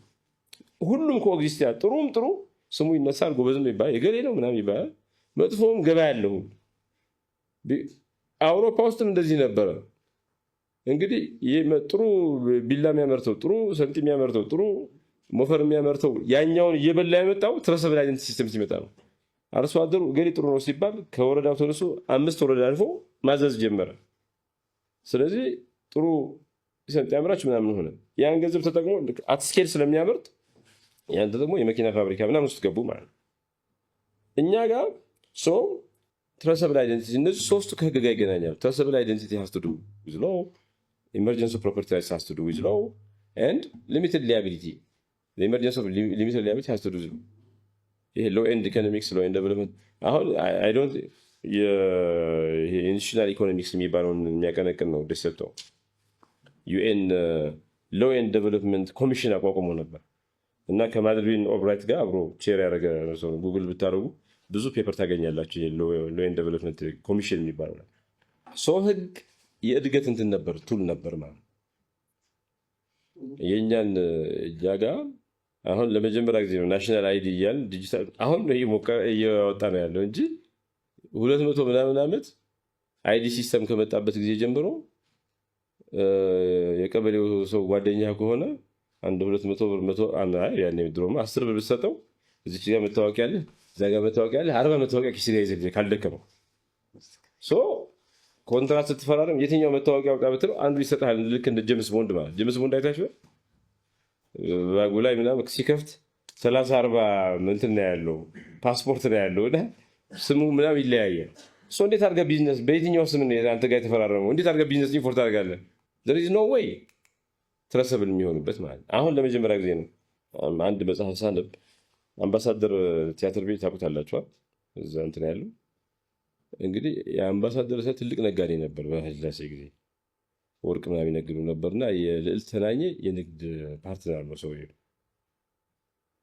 ሁሉም ኮኤግዚስት ያ ጥሩም ጥሩ ስሙ ይነሳል፣ ጎበዝም ይባላል፣ የገሌ ነው ምናምን ይባላል። መጥፎም ገበያ ያለው አውሮፓ ውስጥም እንደዚህ ነበረ። እንግዲህ ጥሩ ቢላ የሚያመርተው ጥሩ ሰንጢ የሚያመርተው ጥሩ ሞፈር የሚያመርተው ያኛውን እየበላ የመጣው ትረሰብል አይደንቲቲ ሲስተም ሲመጣ ነው። አርሶ አደሩ ገሌ ጥሩ ነው ሲባል ከወረዳው ተነሱ 5 ወረዳ አልፎ ማዘዝ ጀመረ። ስለዚህ ጥሩ ሰንጢ ያምራች ምናምን ሆነ። ያን ገንዘብ ተጠቅሞ አትስኬል ስለሚያመርት ያን ተጠቅሞ የመኪና ፋብሪካ ምናምን ውስጥ ገቡ ማለት ነው። እኛ ጋር ትረሰብል አይደንቲቲ እነዚህ ሶስቱ ከህግ ጋር ይገናኛሉ። ትረሰብል አይደንቲቲ has to do with law, emergence of property rights has to do with law, and limited liability. The emergence of limited liability has to do with law. ይሄ law and economics, law and development አሁን I don't ኢንስቲቱሽናል ኢኮኖሚክስ የሚባለውን የሚያቀነቅን ነው ደሰተው ዩኤን ሎው ኤንድ ዴቨሎፕመንት ኮሚሽን አቋቁሞ ነበር እና ከማድሪን ኦብራይት ጋር አብሮ ቼር ያደረገ ሰው ነው። ጉግል ብታደርጉ ብዙ ፔፐር ታገኛላችሁ። ሎው ኤንድ ዴቨሎፕመንት ኮሚሽን የሚባለው ህግ የእድገት እንትን ነበር፣ ቱል ነበር ማለት የእኛን እኛ ጋር አሁን ለመጀመሪያ ጊዜ ነው ናሽናል አይዲ እያልን ዲጂታል አሁን እየወጣ ነው ያለው እንጂ 200 ምናምን ዓመት አይዲ ሲስተም ከመጣበት ጊዜ ጀምሮ የቀበሌው ሰው ጓደኛ ከሆነ አንድ 200 ብር 100 ያኔ ድሮማ 10 ብር ብትሰጠው እዚች ጋር መታወቂያ አለ፣ እዛ ጋር መታወቂያ አለ፣ 40 መታወቂያ ኪስ ላይ ይዘህ ካልደከመው ኮንትራት ስትፈራረም የትኛው መታወቂያ አውጣ ብትለው አንዱ ይሰጣል። ልክ እንደ ጄምስ ቦንድ ማለት ጄምስ ቦንድ አይታችሁ ባጉ ላይ ምናምን ሲከፍት 30-40 እንትን ነው ያለው ፓስፖርት ነው ያለው እና ስሙ ምናምን ይለያያል። እንዴት አድርገህ ቢዝነስ በየትኛው ስም አንተ ጋር የተፈራረመው እንዴት አድርገህ ቢዝነስ ኢምፖርት አድርጋለህ? there is no way ትረሰብል የሚሆንበት ማለት አሁን ለመጀመሪያ ጊዜ ነው። አንድ መጽሐፍ ሳነብ አምባሳደር ቲያትር ቤት ታውቁታላችኋል? እዛ እንትን ያለው እንግዲህ የአምባሳደር ትልቅ ነጋዴ ነበር። በኃይለሥላሴ ጊዜ ወርቅ ምናምን ይነግዱ ነበርና የልዕልት ተናኘ የንግድ ፓርትነር ነው ሰውዬው።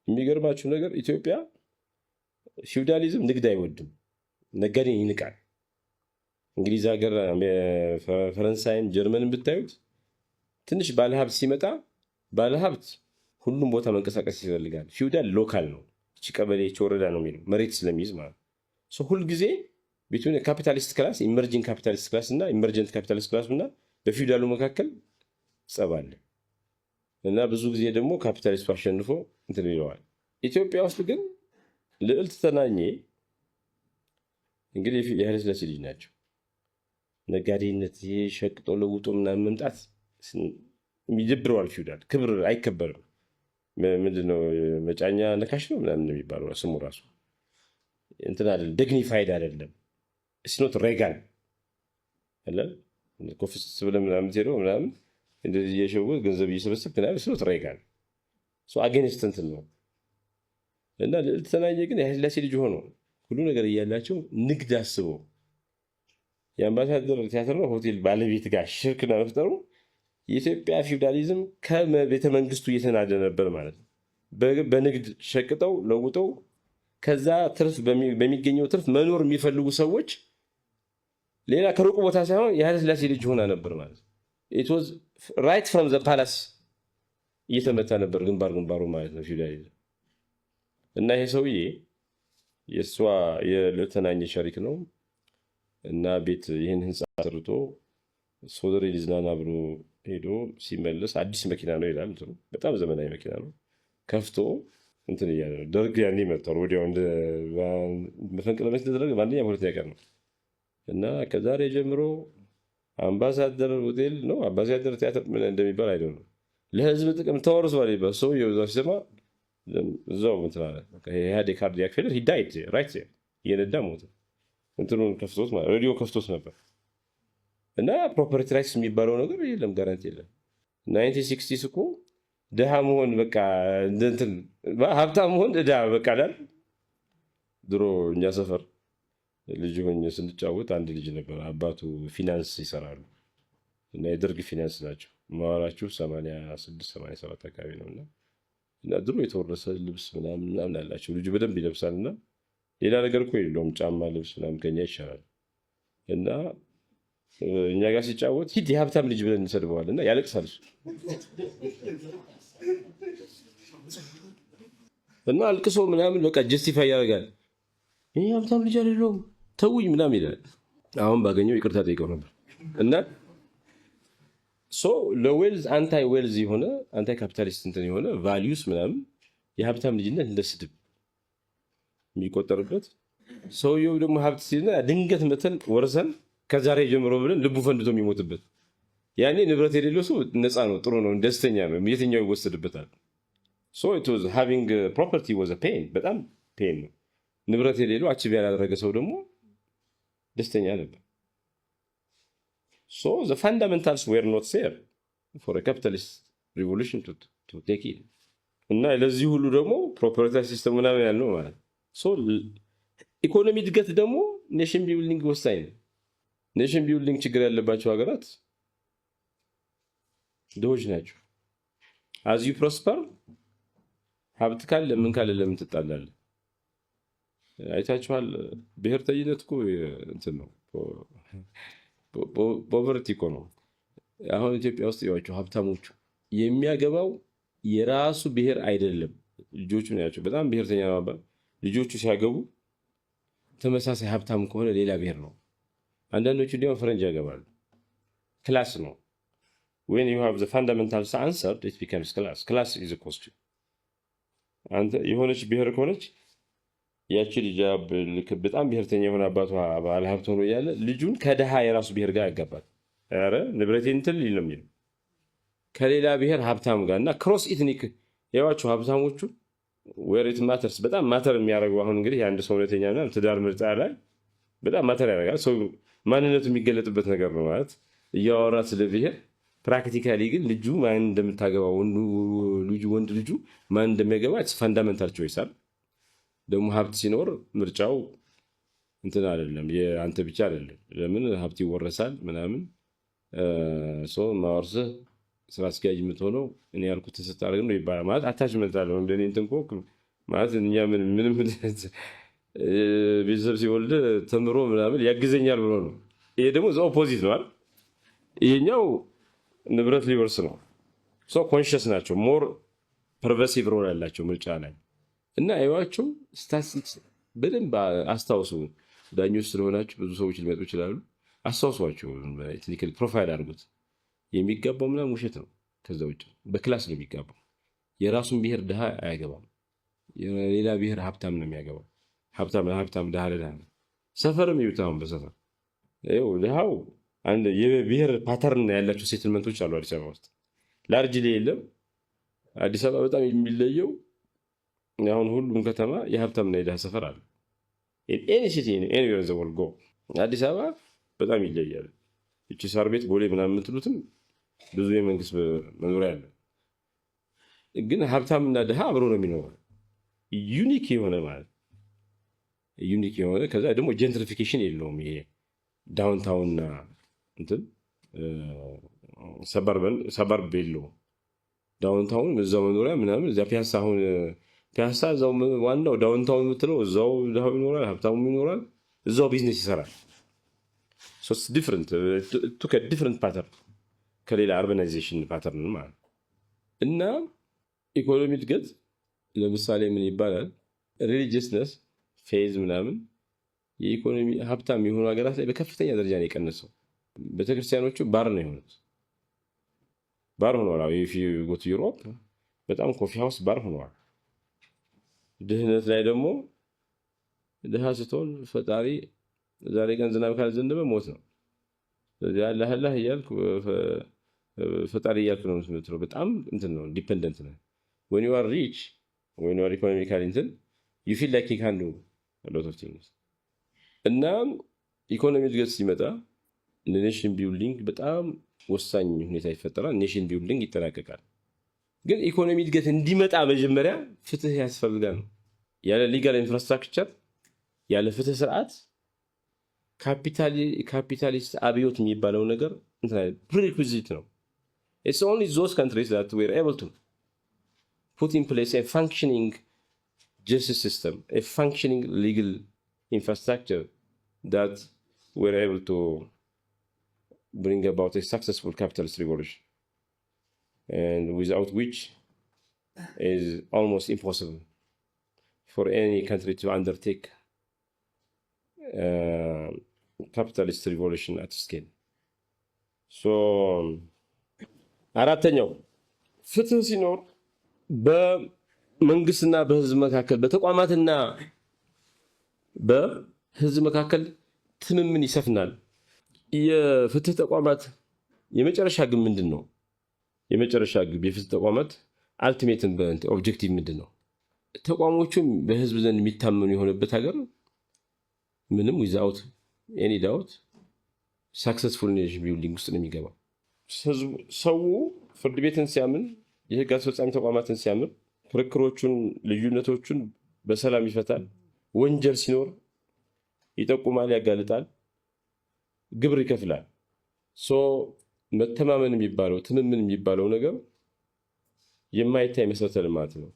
የሚገርማችሁ ነገር ኢትዮጵያ ፊውዳሊዝም ንግድ አይወድም፣ ነጋዴ ይንቃል። እንግሊዝ ሀገር፣ ፈረንሳይም ጀርመንን ብታዩት ትንሽ ባለሀብት ሲመጣ ባለሀብት ሁሉም ቦታ መንቀሳቀስ ይፈልጋል። ፊውዳል ሎካል ነው፣ እቺ ቀበሌ እቺ ወረዳ ነው የሚለው መሬት ስለሚይዝ ማለት ነው። ሁልጊዜ ቢትዊን ካፒታሊስት ክላስ ኢመርጂንግ ካፒታሊስት ክላስ እና ኢመርጀንት ካፒታሊስት ክላስ እና በፊውዳሉ መካከል ጸብ አለ እና ብዙ ጊዜ ደግሞ ካፒታሊስቱ አሸንፎ እንትን ይለዋል። ኢትዮጵያ ውስጥ ግን ልዕልት ተናኘ እንግዲህ የኃይለሥላሴ ልጅ ናቸው። ነጋዴነት ሸቅጦ ለውጦ ምናምን መምጣት ይደብረዋል። ፊውዳል ክብር አይከበርም። ምንድነው መጫኛ ነካሽ ነው ምናምን የሚባለው ስሙ ራሱ እንትን አይደለም፣ ደግኒፋይድ አይደለም። እስኖት ሬጋል አለ ኮፊስ ብለ ምናምን ሄደው ምናምን እንደዚህ እየሸወት ገንዘብ እየሰበሰብ ምናምን እስኖት ሬጋል አጌንስት እንትን ነው እና ልዕልት ተናኘ ግን የኃይለሥላሴ ልጅ ሆኖ ሁሉ ነገር እያላቸው ንግድ አስበው የአምባሳደር ቲያትርና ሆቴል ባለቤት ጋር ሽርክና መፍጠሩ የኢትዮጵያ ፊውዳሊዝም ከቤተ መንግስቱ እየተናደ ነበር ማለት ነው። በንግድ ሸቅጠው ለውጠው ከዛ ትርፍ በሚገኘው ትርፍ መኖር የሚፈልጉ ሰዎች ሌላ ከሩቅ ቦታ ሳይሆን የኃይለ ሥላሴ ልጅ ሆና ነበር ማለት ነው። ኢት ዋዝ ራይት ፍሮም ዘ ፓላስ እየተመታ ነበር ግንባሩ ማለት ነው ፊውዳሊዝም። እና ይሄ ሰውዬ የእሷ የልዕልትናኝ ሸሪክ ነው እና ቤት ይህን ህንፃ ሰርቶ ሶደሬ ሊዝናና ብሎ ሄዶ ሲመለስ አዲስ መኪና ነው ይላል። በጣም ዘመናዊ መኪና ነው። ከፍቶ እንትን እያለ ነው። ደርግ ያኔ መጥቷል። ወዲያው መፈንቅለ መንግስት ተደረገ በአንደኛ በሁለተኛ ቀን ነው። እና ከዛሬ ጀምሮ አምባሳደር ሆቴል ነው አምባሳደር ቲያትር ምን እንደሚባል አይደለም ለህዝብ ጥቅም ተወርሷል ይባል። ሰውዬው እዛው ሲሰማ እዛው እንትን አለ። ኢህአዴግ ካርዲያክ ፌለር ሂዳይት ራይት እየነዳ ሞተ። እንትኑን ከፍቶት ማለት ሬዲዮ ከፍቶት ነበር። እና ፕሮፐርቲ ራይትስ የሚባለው ነገር የለም፣ ጋራንቲ የለም። 1960 እኮ ድሃ መሆን በቃ እንትን ሀብታም መሆን ድሃ በቃ ላል ድሮ እኛ ሰፈር ልጅ ሆኜ ስንጫወት አንድ ልጅ ነበር። አባቱ ፊናንስ ይሰራሉ እና የደርግ ፊናንስ ናቸው። ማዋራችሁ 86 87 አካባቢ ነው። እና ድሮ የተወረሰ ልብስ ምናምን አላቸው። ልጁ በደንብ ይለብሳል እና ሌላ ነገር እኮ የለውም። ጫማ፣ ልብስ ምናምን ከኛ ይሻላል። እና እኛ ጋር ሲጫወት ሂድ የሀብታም ልጅ ብለን እንሰድበዋል እና ያለቅሳል እና አልቅሶ ምናምን በቃ ጀስቲፋይ ያደርጋል። ይህ ሀብታም ልጅ አይደለሁም ተውኝ ምናምን ይላል። አሁን ባገኘው ይቅርታ ጠይቀው ነበር። እና ለዌልዝ አንታይ ዌልዝ የሆነ አንታይ ካፒታሊስት እንትን የሆነ ቫሊዩስ ምናምን የሀብታም ልጅነት እንደ ስድብ የሚቆጠርበት ሰውየው ደግሞ ሀብት ሲልና ድንገት መተን ወርሰን ከዛሬ ጀምሮ ብለን ልቡ ፈንድቶ የሚሞትበት ያኔ ንብረት የሌለው ሰው ነፃ ነው፣ ጥሩ ነው፣ ደስተኛ ነው። የትኛው ይወሰድበታል? ሃቪንግ ፕሮፐርቲ ዋዝ ፔን፣ በጣም ፔን ነው። ንብረት የሌለው አቺቭ ያላደረገ ሰው ደግሞ ደስተኛ ነበር። the fundamentals were not there for a capitalist revolution to take it። እና ለዚህ ሁሉ ደግሞ ፕሮፐርቲ ሲስተም ምናምን ያልነው ማለት ኢኮኖሚ እድገት ደግሞ ኔሽን ቢልዲንግ ወሳኝ ነው። ኔሽን ቢልዲንግ ችግር ያለባቸው ሀገራት ድሆች ናቸው። as you prosper ሀብት ካለ ምን ካለ ለምን ትጣላለህ? አይታችኋል። ብሔርተኝነት እኮ እንትን ነው፣ ፖቨርቲ እኮ ነው። አሁን ኢትዮጵያ ውስጥ ያዋቸው ሀብታሞቹ የሚያገባው የራሱ ብሔር አይደለም፣ ልጆቹ ናቸው። በጣም ብሔርተኛ ነው። ልጆቹ ሲያገቡ ተመሳሳይ ሀብታም ከሆነ ሌላ ብሔር ነው። አንዳንዶቹ ደግሞ ፈረንጅ ያገባሉ። ክላስ ነው። when you have the fundamentals answered it becomes class is a question። አንተ የሆነች ብሔር ከሆነች ያቺ ልጅ በጣም ብሔርተኛ የሆነ አባቷ ባለ ሀብት ሆኖ እያለ ልጁን ከድሃ የራሱ ብሔር ጋር ያጋባል። ኧረ ንብረቴ እንትን ሊል ነው የሚለው ከሌላ ብሔር ሀብታም ጋር እና ክሮስ ኢትኒክ ያዋቸው ሀብታሞቹ ወሬት ማተርስ በጣም ማተር የሚያደርገው አሁን እንግዲህ የአንድ ሰው እውነተኛ ትዳር ምርጫ ላይ በጣም ማተር ያደርጋል። ሰው ማንነቱ የሚገለጥበት ነገር ነው ማለት እያወራ ስለ ብሔር። ፕራክቲካሊ ግን ልጁ ማን እንደምታገባው ወንድ ልጁ ማን እንደሚያገባ ፈንዳሜንታል ቾይስ አለ። ደግሞ ሀብት ሲኖር ምርጫው እንትን አይደለም፣ የአንተ ብቻ አይደለም። ለምን ሀብት ይወረሳል ምናምን ማወርስህ ስራ አስኪያጅ የምትሆነው እኔ ያልኩት ስታደርግ ነው ይባላል። ማለት አታችመንት አለው እንደኔ እንትን እኮ ማለት እኛ ምንም ቤተሰብ ሲወልድ ተምሮ ምናምን ያግዘኛል ብሎ ነው። ይሄ ደግሞ እዛ ኦፖዚት ነው አይደል? ይሄኛው ንብረት ሊወርስ ነው። ኮንሽስ ናቸው፣ ሞር ፐርቨሲቭ ሮል ያላቸው ምርጫ ላይ እና አይዋቸው ስታቲስቲክስ በደንብ አስታውሱ። ዳኞች ስለሆናችሁ ብዙ ሰዎች ሊመጡ ይችላሉ። አስታውሷቸው፣ ቴክኒካል ፕሮፋይል አድርጉት። የሚጋባው ምናምን ውሸት ነው። ከዛ ውጭ በክላስ ነው የሚጋባው። የራሱን ብሔር ድሃ አያገባም። የሌላ ብሔር ሀብታም ነው የሚያገባው። ሀብታም ድሃ ለድሃ ነው። ሰፈርም ይውታውን በሰፈር ይኸው ድሃው አንድ የብሔር ፓተርን ያላቸው ሴትልመንቶች አሉ አዲስ አበባ ውስጥ። ላርጅ ላይ የለም። አዲስ አበባ በጣም የሚለየው አሁን ሁሉም ከተማ የሀብታምና የድሃ ሰፈር አለ። ኤኒ ሲቲ ኤኒዌር ኢን ዘ ወርልድ ጎ አዲስ አበባ በጣም ይለያል። እቺ ሳር ቤት ቦሌ ምናምን የምትሉትም ብዙ የመንግስት መኖሪያ አለ። ግን ሀብታምና ድሃ አብሮ ነው የሚኖረው። ዩኒክ የሆነ ማለት ዩኒክ የሆነ ከዛ ደግሞ ጀንትሪፊኬሽን የለውም። ይሄ ዳውንታውንና እንትን ሰበርብ የለውም። ዳውንታውን እዛው መኖሪያ ምናምን እዚያ ፒያሳ አሁን ፒያሳ እዛው ዋናው ዳውንታውን የምትለው እዛው ድሃው ይኖራል፣ ሀብታሙ ይኖራል፣ እዛው ቢዝነስ ይሰራል። ሶስት ዲፍረንት ፓተርን ከሌላ አርባናይዜሽን ፓተርን ማለት እና ኢኮኖሚ እድገት ለምሳሌ ምን ይባላል? ሪሊጂየስነስ ፌዝ ምናምን የኢኮኖሚ ሀብታም የሆኑ ሀገራት ላይ በከፍተኛ ደረጃ ነው የቀነሰው። ቤተክርስቲያኖቹ ባር ነው የሆኑት፣ ባር ሆነዋል። ጎት ዩሮፕ በጣም ኮፊ ሃውስ ባር ሆነዋል። ድህነት ላይ ደግሞ ድሃ ስትሆን ፈጣሪ ዛሬ ቀን ዝናብ ካልዘነበ ሞት ነው። ስለዚህ አላህ እያልክ ፈጣሪ እያልክ ነው የምትለው። በጣም እንትን ነው፣ ዲፔንደንት ነው። when you are rich, when you are economically እንትን you feel like you can do a lot of things። እና ኢኮኖሚ እድገት ሲመጣ ኔሽን ቢልዲንግ በጣም ወሳኝ ሁኔታ ይፈጠራል። ኔሽን ቢልዲንግ ይጠናቀቃል። ግን ኢኮኖሚ እድገት እንዲመጣ መጀመሪያ ፍትህ ያስፈልጋል። ያለ ሊጋል ኢንፍራስትራክቸር፣ ያለ ፍትህ ስርዓት ካፒታሊስት አብዮት የሚባለው ነገር ፕሪሪኩዚት ነው። It's only those countries that were able to put in place a functioning justice system, a functioning legal infrastructure that were able to bring about a successful capitalist revolution, and without which is almost impossible for any country to undertake capitalist revolution at scale. So አራተኛው ፍትህ ሲኖር በመንግስትና በህዝብ መካከል፣ በተቋማትና በህዝብ መካከል ትምምን ይሰፍናል። የፍትህ ተቋማት የመጨረሻ ግብ ምንድን ነው? የመጨረሻ ግብ የፍትህ ተቋማት አልቲሜትን ኦብጀክቲቭ ምንድን ነው? ተቋሞቹም በህዝብ ዘንድ የሚታመኑ የሆነበት ሀገር ምንም ዊዛውት ኤኒ ዳውት ሳክሰስፉል ኔሽን ቢልዲንግ ውስጥ ነው የሚገባው። ሰው ፍርድ ቤትን ሲያምን፣ የህግ አስፈጻሚ ተቋማትን ሲያምን፣ ክርክሮቹን፣ ልዩነቶቹን በሰላም ይፈታል። ወንጀል ሲኖር ይጠቁማል፣ ያጋልጣል፣ ግብር ይከፍላል። መተማመን የሚባለው ትምምን የሚባለው ነገር የማይታይ መሰረተ ልማት ነው።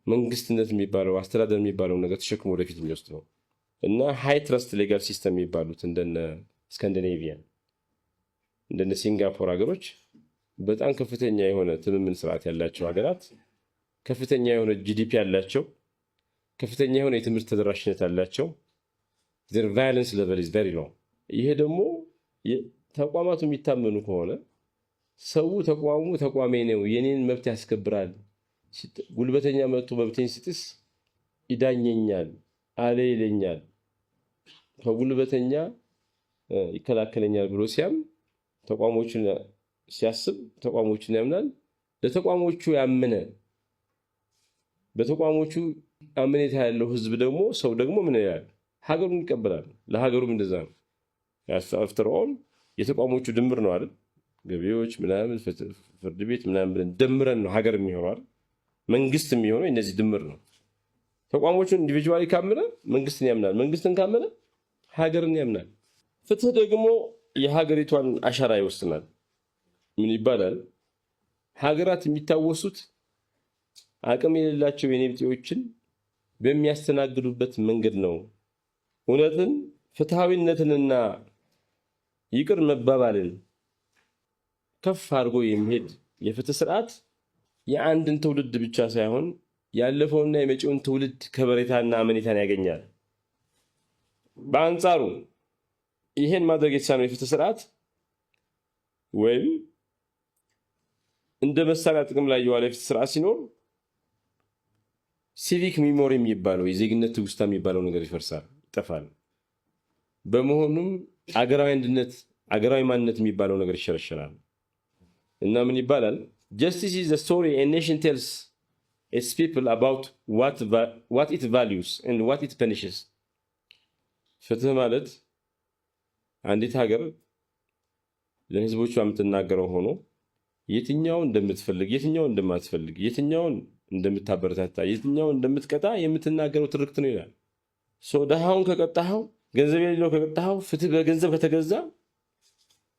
መንግስትነት የሚባለው አስተዳደር የሚባለው ነገር ተሸክሞ ወደፊት የሚወስድ ነው እና ሃይ ትረስት ሌጋል ሲስተም የሚባሉት እንደነ ስካንዲኔቪያን እንደነ ሲንጋፖር ሀገሮች በጣም ከፍተኛ የሆነ ትምምን ስርዓት ያላቸው ሀገራት፣ ከፍተኛ የሆነ ጂዲፒ ያላቸው፣ ከፍተኛ የሆነ የትምህርት ተደራሽነት ያላቸው፣ their violence level is very low። ይሄ ደግሞ ተቋማቱ የሚታመኑ ከሆነ ሰው ተቋሜ ነው፣ የኔን መብት ያስከብራል፣ ጉልበተኛ መጥቶ መብቴን ሲጥስ ይዳኘኛል፣ አለ ይለኛል፣ ከጉልበተኛ ይከላከለኛል ብሎ ሲያም ተቋሞችን ሲያስብ ተቋሞችን ያምናል። ለተቋሞቹ ያመነ በተቋሞቹ አመኔታ ያለው ህዝብ ደግሞ ሰው ደግሞ ምን ይላል? ሀገሩን ይቀበላል። ለሀገሩም እንደዛ ነው። አፍተር ኦል የተቋሞቹ ድምር ነው አይደል? ገቢዎች ምናምን ፍርድ ቤት ምናምን ብለን ደምረን ነው ሀገር የሚሆነው አይደል? መንግስት የሚሆነው እነዚህ ድምር ነው። ተቋሞቹን ኢንዲቪጁዋሊ ካመነ መንግስትን ያምናል፣ መንግስትን ካመነ ሀገርን ያምናል። ፍትህ ደግሞ የሀገሪቷን አሻራ ይወስናል። ምን ይባላል? ሀገራት የሚታወሱት አቅም የሌላቸው የኔብጤዎችን በሚያስተናግዱበት መንገድ ነው። እውነትን፣ ፍትሃዊነትንና ይቅር መባባልን ከፍ አድርጎ የሚሄድ የፍትህ ስርዓት የአንድን ትውልድ ብቻ ሳይሆን ያለፈውና የመጪውን ትውልድ ከበሬታና አመኔታን ያገኛል። በአንጻሩ ይሄን ማድረግ የተሳነው የፍትህ ስርዓት ወይም እንደ መሳሪያ ጥቅም ላይ የዋለ የፍትህ ስርዓት ሲኖር ሲቪክ ሚሞሪ የሚባለው የዜግነት ትውስታ የሚባለው ነገር ይፈርሳል፣ ይጠፋል። በመሆኑም አገራዊ አንድነት፣ አገራዊ ማንነት የሚባለው ነገር ይሸረሸራል እና ምን ይባላል? Justice is the story a nation tells its people about what it values and what it punishes። ፍትህ ማለት አንዲት ሀገር ለህዝቦቿ የምትናገረው ሆኖ የትኛውን እንደምትፈልግ የትኛውን እንደማትፈልግ የትኛውን እንደምታበረታታ የትኛውን እንደምትቀጣ የምትናገረው ትርክት ነው ይላል። ድሃውን ከቀጣኸው ገንዘብ የሌለው ከቀጣኸው ፍትህ በገንዘብ ከተገዛ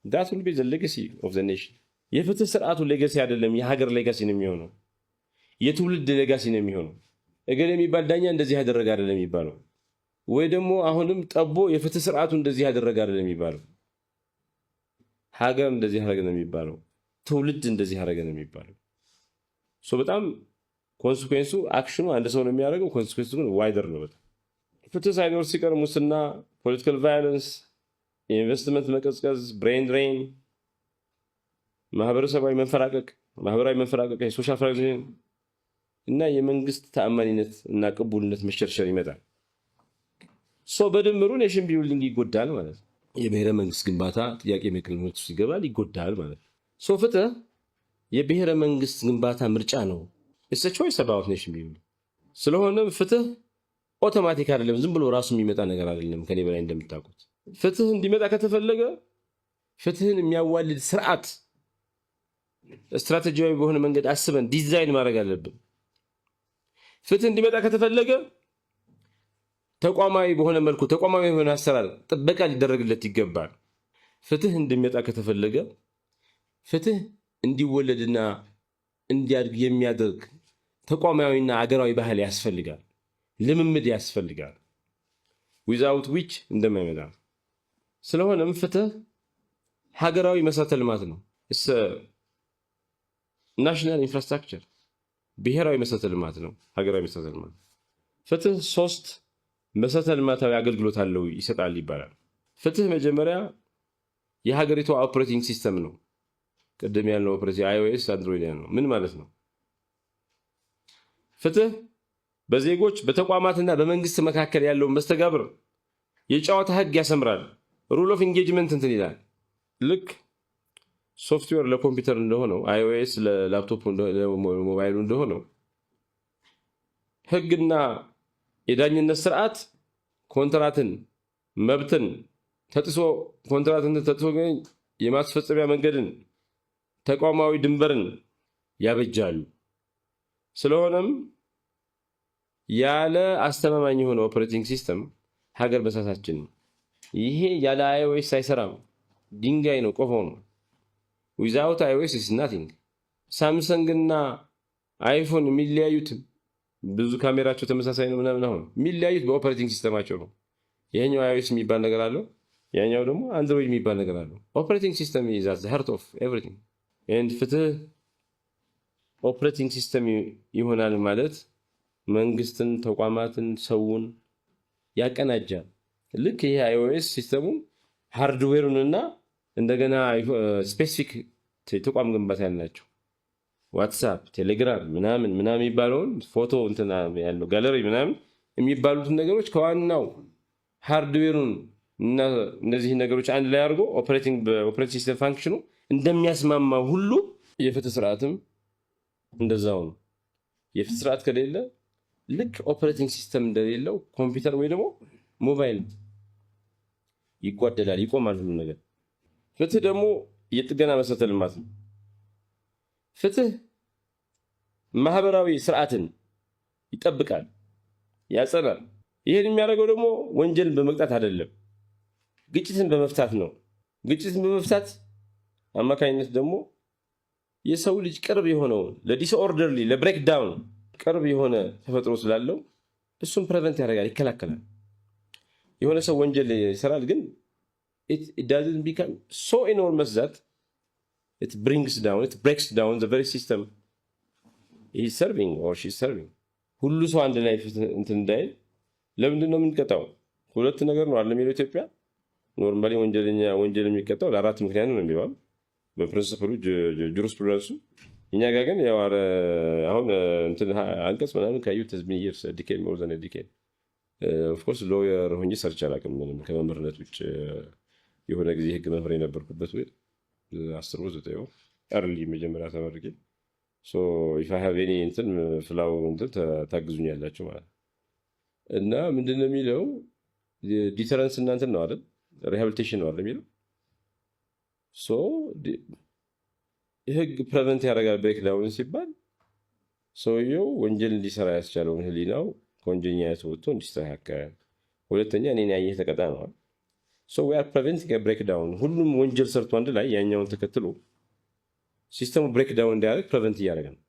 that will be the legacy of the nation። የፍትህ ስርዓቱ ሌጋሲ አይደለም፣ የሀገር ሌጋሲ ነው የሚሆነው፣ የትውልድ ሌጋሲ ነው የሚሆነው። እገሌ የሚባል ዳኛ እንደዚህ ያደረገ አይደለም የሚባለው፣ ወይ ደግሞ አሁንም ጠቦ የፍትህ ስርዓቱ እንደዚህ ያደረገ አይደለም የሚባለው። ሀገር እንደዚህ ያደረገ ነው የሚባለው፣ ትውልድ እንደዚህ ያደረገ ነው የሚባለው። በጣም ኮንሲኩዌንሱ አክሽኑ አንድ ሰው ነው የሚያደርገው፣ ኮንሲኩዌንሱ ግን ዋይደር ነው በጣም። ፍትህ ሳይኖር ሲቀር ሙስና፣ ፖለቲካል ቫዮለንስ፣ የኢንቨስትመንት መቀዝቀዝ፣ ብሬን ድሬን፣ ማህበረሰባዊ መንፈራቀቅ፣ ማህበራዊ መንፈራቀቅ፣ የሶሻል ፍራግሜንቴሽን እና የመንግስት ተአማኒነት እና ቅቡልነት መሸርሸር ይመጣል። በድምሩ ኔሽን ቢልዲንግ ይጎዳል ማለት ነው። የብሔረ መንግስት ግንባታ ጥያቄ ምክንያት ውስጥ ይገባል፣ ይጎዳል ማለት ነው። ፍትህ የብሔረ መንግስት ግንባታ ምርጫ ነው። it's a choice about nation building። ስለሆነም ፍትህ ኦቶማቲክ አይደለም፣ ዝም ብሎ ራሱ የሚመጣ ነገር አይደለም። ከኔ በላይ እንደምታውቁት ፍትህ እንዲመጣ ከተፈለገ ፍትህን የሚያዋልድ ስርዓት ስትራቴጂያዊ በሆነ መንገድ አስበን ዲዛይን ማድረግ አለብን። ፍትህ እንዲመጣ ከተፈለገ ተቋማዊ በሆነ መልኩ ተቋማዊ የሆነ አሰራር ጥበቃ ሊደረግለት ይገባል። ፍትህ እንዲመጣ ከተፈለገ ፍትህ እንዲወለድና እንዲያድግ የሚያደርግ ተቋማዊና አገራዊ ባህል ያስፈልጋል፣ ልምምድ ያስፈልጋል። ዊዛውት ዊች እንደማይመጣ። ስለሆነም ፍትህ ሀገራዊ መሰረተ ልማት ነው። ናሽናል ኢንፍራስትራክቸር ብሔራዊ መሰረተ ልማት ነው፣ ሀገራዊ መሰረተ ልማት። ፍትህ 3 መሰረተ ልማታዊ አገልግሎት አለው ይሰጣል ይባላል። ፍትህ መጀመሪያ የሀገሪቷ ኦፕሬቲንግ ሲስተም ነው። ቅድም ያልነው ኦፕሬቲንግ iOS አንድሮይድ ነው። ምን ማለት ነው? ፍትህ በዜጎች በተቋማትና በመንግስት መካከል ያለው መስተጋብር የጨዋታ ህግ ያሰምራል። ሩል ኦፍ ኢንጌጅመንት እንትን ይላል። ልክ ሶፍትዌር ለኮምፒውተር እንደሆነው iOS ለላፕቶፕ ለሞባይሉ እንደሆነው ህግና የዳኝነት ስርዓት ኮንትራትን መብትን ተጥሶ ኮንትራትን ተጥሶ የማስፈጸሚያ መንገድን ተቋማዊ ድንበርን ያበጃሉ። ስለሆነም ያለ አስተማማኝ የሆነ ኦፕሬቲንግ ሲስተም ሀገር በሳሳችን ነው። ይሄ ያለ iOS አይሰራም፣ ድንጋይ ነው፣ ቆፎ ነው። ዊዛውት iOS is nothing። ሳምሰንግ እና አይፎን የሚለያዩት ብዙ ካሜራቸው ተመሳሳይ ነው ምናምን፣ አሁን የሚለያዩት በኦፕሬቲንግ ሲስተማቸው ነው። ይሄኛው iOS የሚባል ነገር አለው፣ ያኛው ደግሞ አንድሮይድ የሚባል ነገር አለው። ኦፕሬቲንግ ሲስተም is at the heart of everything። and ፍትህ ኦፕሬቲንግ ሲስተም ይሆናል ማለት መንግስትን፣ ተቋማትን፣ ሰውን ያቀናጃል። ልክ ይሄ iOS ሲስተሙ ሃርድዌሩንና እንደገና ስፔሲፊክ ተቋም ግንባታ ያላቸው ዋትስአፕ፣ ቴሌግራም ምናምን የሚባለውን ፎቶ እንትና ያለው ጋለሪ ምናምን የሚባሉትን ነገሮች ከዋናው ሃርድዌሩን እና እነዚህ ነገሮች አንድ ላይ አድርጎ ኦፕሬቲንግ ሲስተም ፋንክሽኑ እንደሚያስማማ ሁሉ የፍትህ ስርዓትም እንደዛው ነው። የፍትህ ስርዓት ከሌለ ልክ ኦፕሬቲንግ ሲስተም እንደሌለው ኮምፒውተር ወይ ደግሞ ሞባይል ይጓደላል፣ ይቆማል ሁሉ ነገር። ፍትህ ደግሞ የጥገና መሰረተ ልማት ነው። ፍትህ ማህበራዊ ስርዓትን ይጠብቃል፣ ያጸናል። ይሄን የሚያደርገው ደግሞ ወንጀልን በመቅጣት አይደለም፣ ግጭትን በመፍታት ነው። ግጭትን በመፍታት አማካኝነት ደግሞ የሰው ልጅ ቅርብ የሆነውን ለዲስኦርደርሊ ለብሬክዳውን ቅርብ የሆነ ተፈጥሮ ስላለው እሱም ፕሬቨንት ያደርጋል፣ ይከላከላል። የሆነ ሰው ወንጀል ይሰራል፣ ግን it doesn't become so enormous that it breaks down the very system he's serving or she's serving። ሁሉ ሰው አንድ ላይ እንትን እንዳይል ለምንድን ነው የምንቀጣው? ሁለት ነገር ነው አይደል? ኢትዮጵያ ኖርማሊ ወንጀል የሚቀጣው ለአራት ምክንያት ነው የሚባለው በፕሪንሲፕሉ ጁሪስፕሩደንሱ። እኛ ጋር ግን ያው አሁን እንትን አንቀጽ ምናምን ካዩት ተዝሚየር ዲኬድ ሞር ዘን ዲኬድ ኦፍ ኮርስ ሎየር ሆኜ ሰርች አላውቅም ምንም ከመምህርነት ውጭ። የሆነ ጊዜ ህግ መምህር የነበርኩበት ወይ 10 ወር 9 ወር early መጀመሪያ ተመርቄ if I have any እንትን ፍላው እንትን ታግዙኛላችሁ ማለት እና ምንድነው የሚለው ዲተረንስ እና እንትን ነው አይደል? ሪሃቢሊቴሽን ነው አይደል የሚለው ህግ ፕሬቨንት ያደርጋል ብሬክዳውን ሲባል ሰውየው ወንጀል እንዲሰራ ያስቻለውን ህሊናው ከወንጀለኛነት ወጥቶ እንዲስተካከል፣ ሁለተኛ እኔን ያየህ ተቀጣ ነዋል። ዊ አር ፕሬቨንቲንግ ብሬክዳውን። ሁሉም ወንጀል ሰርቶ አንድ ላይ ያኛውን ተከትሎ ሲስተሙ ብሬክዳውን እንዲያደርግ ፕሬቨንት እያደረገ ነው።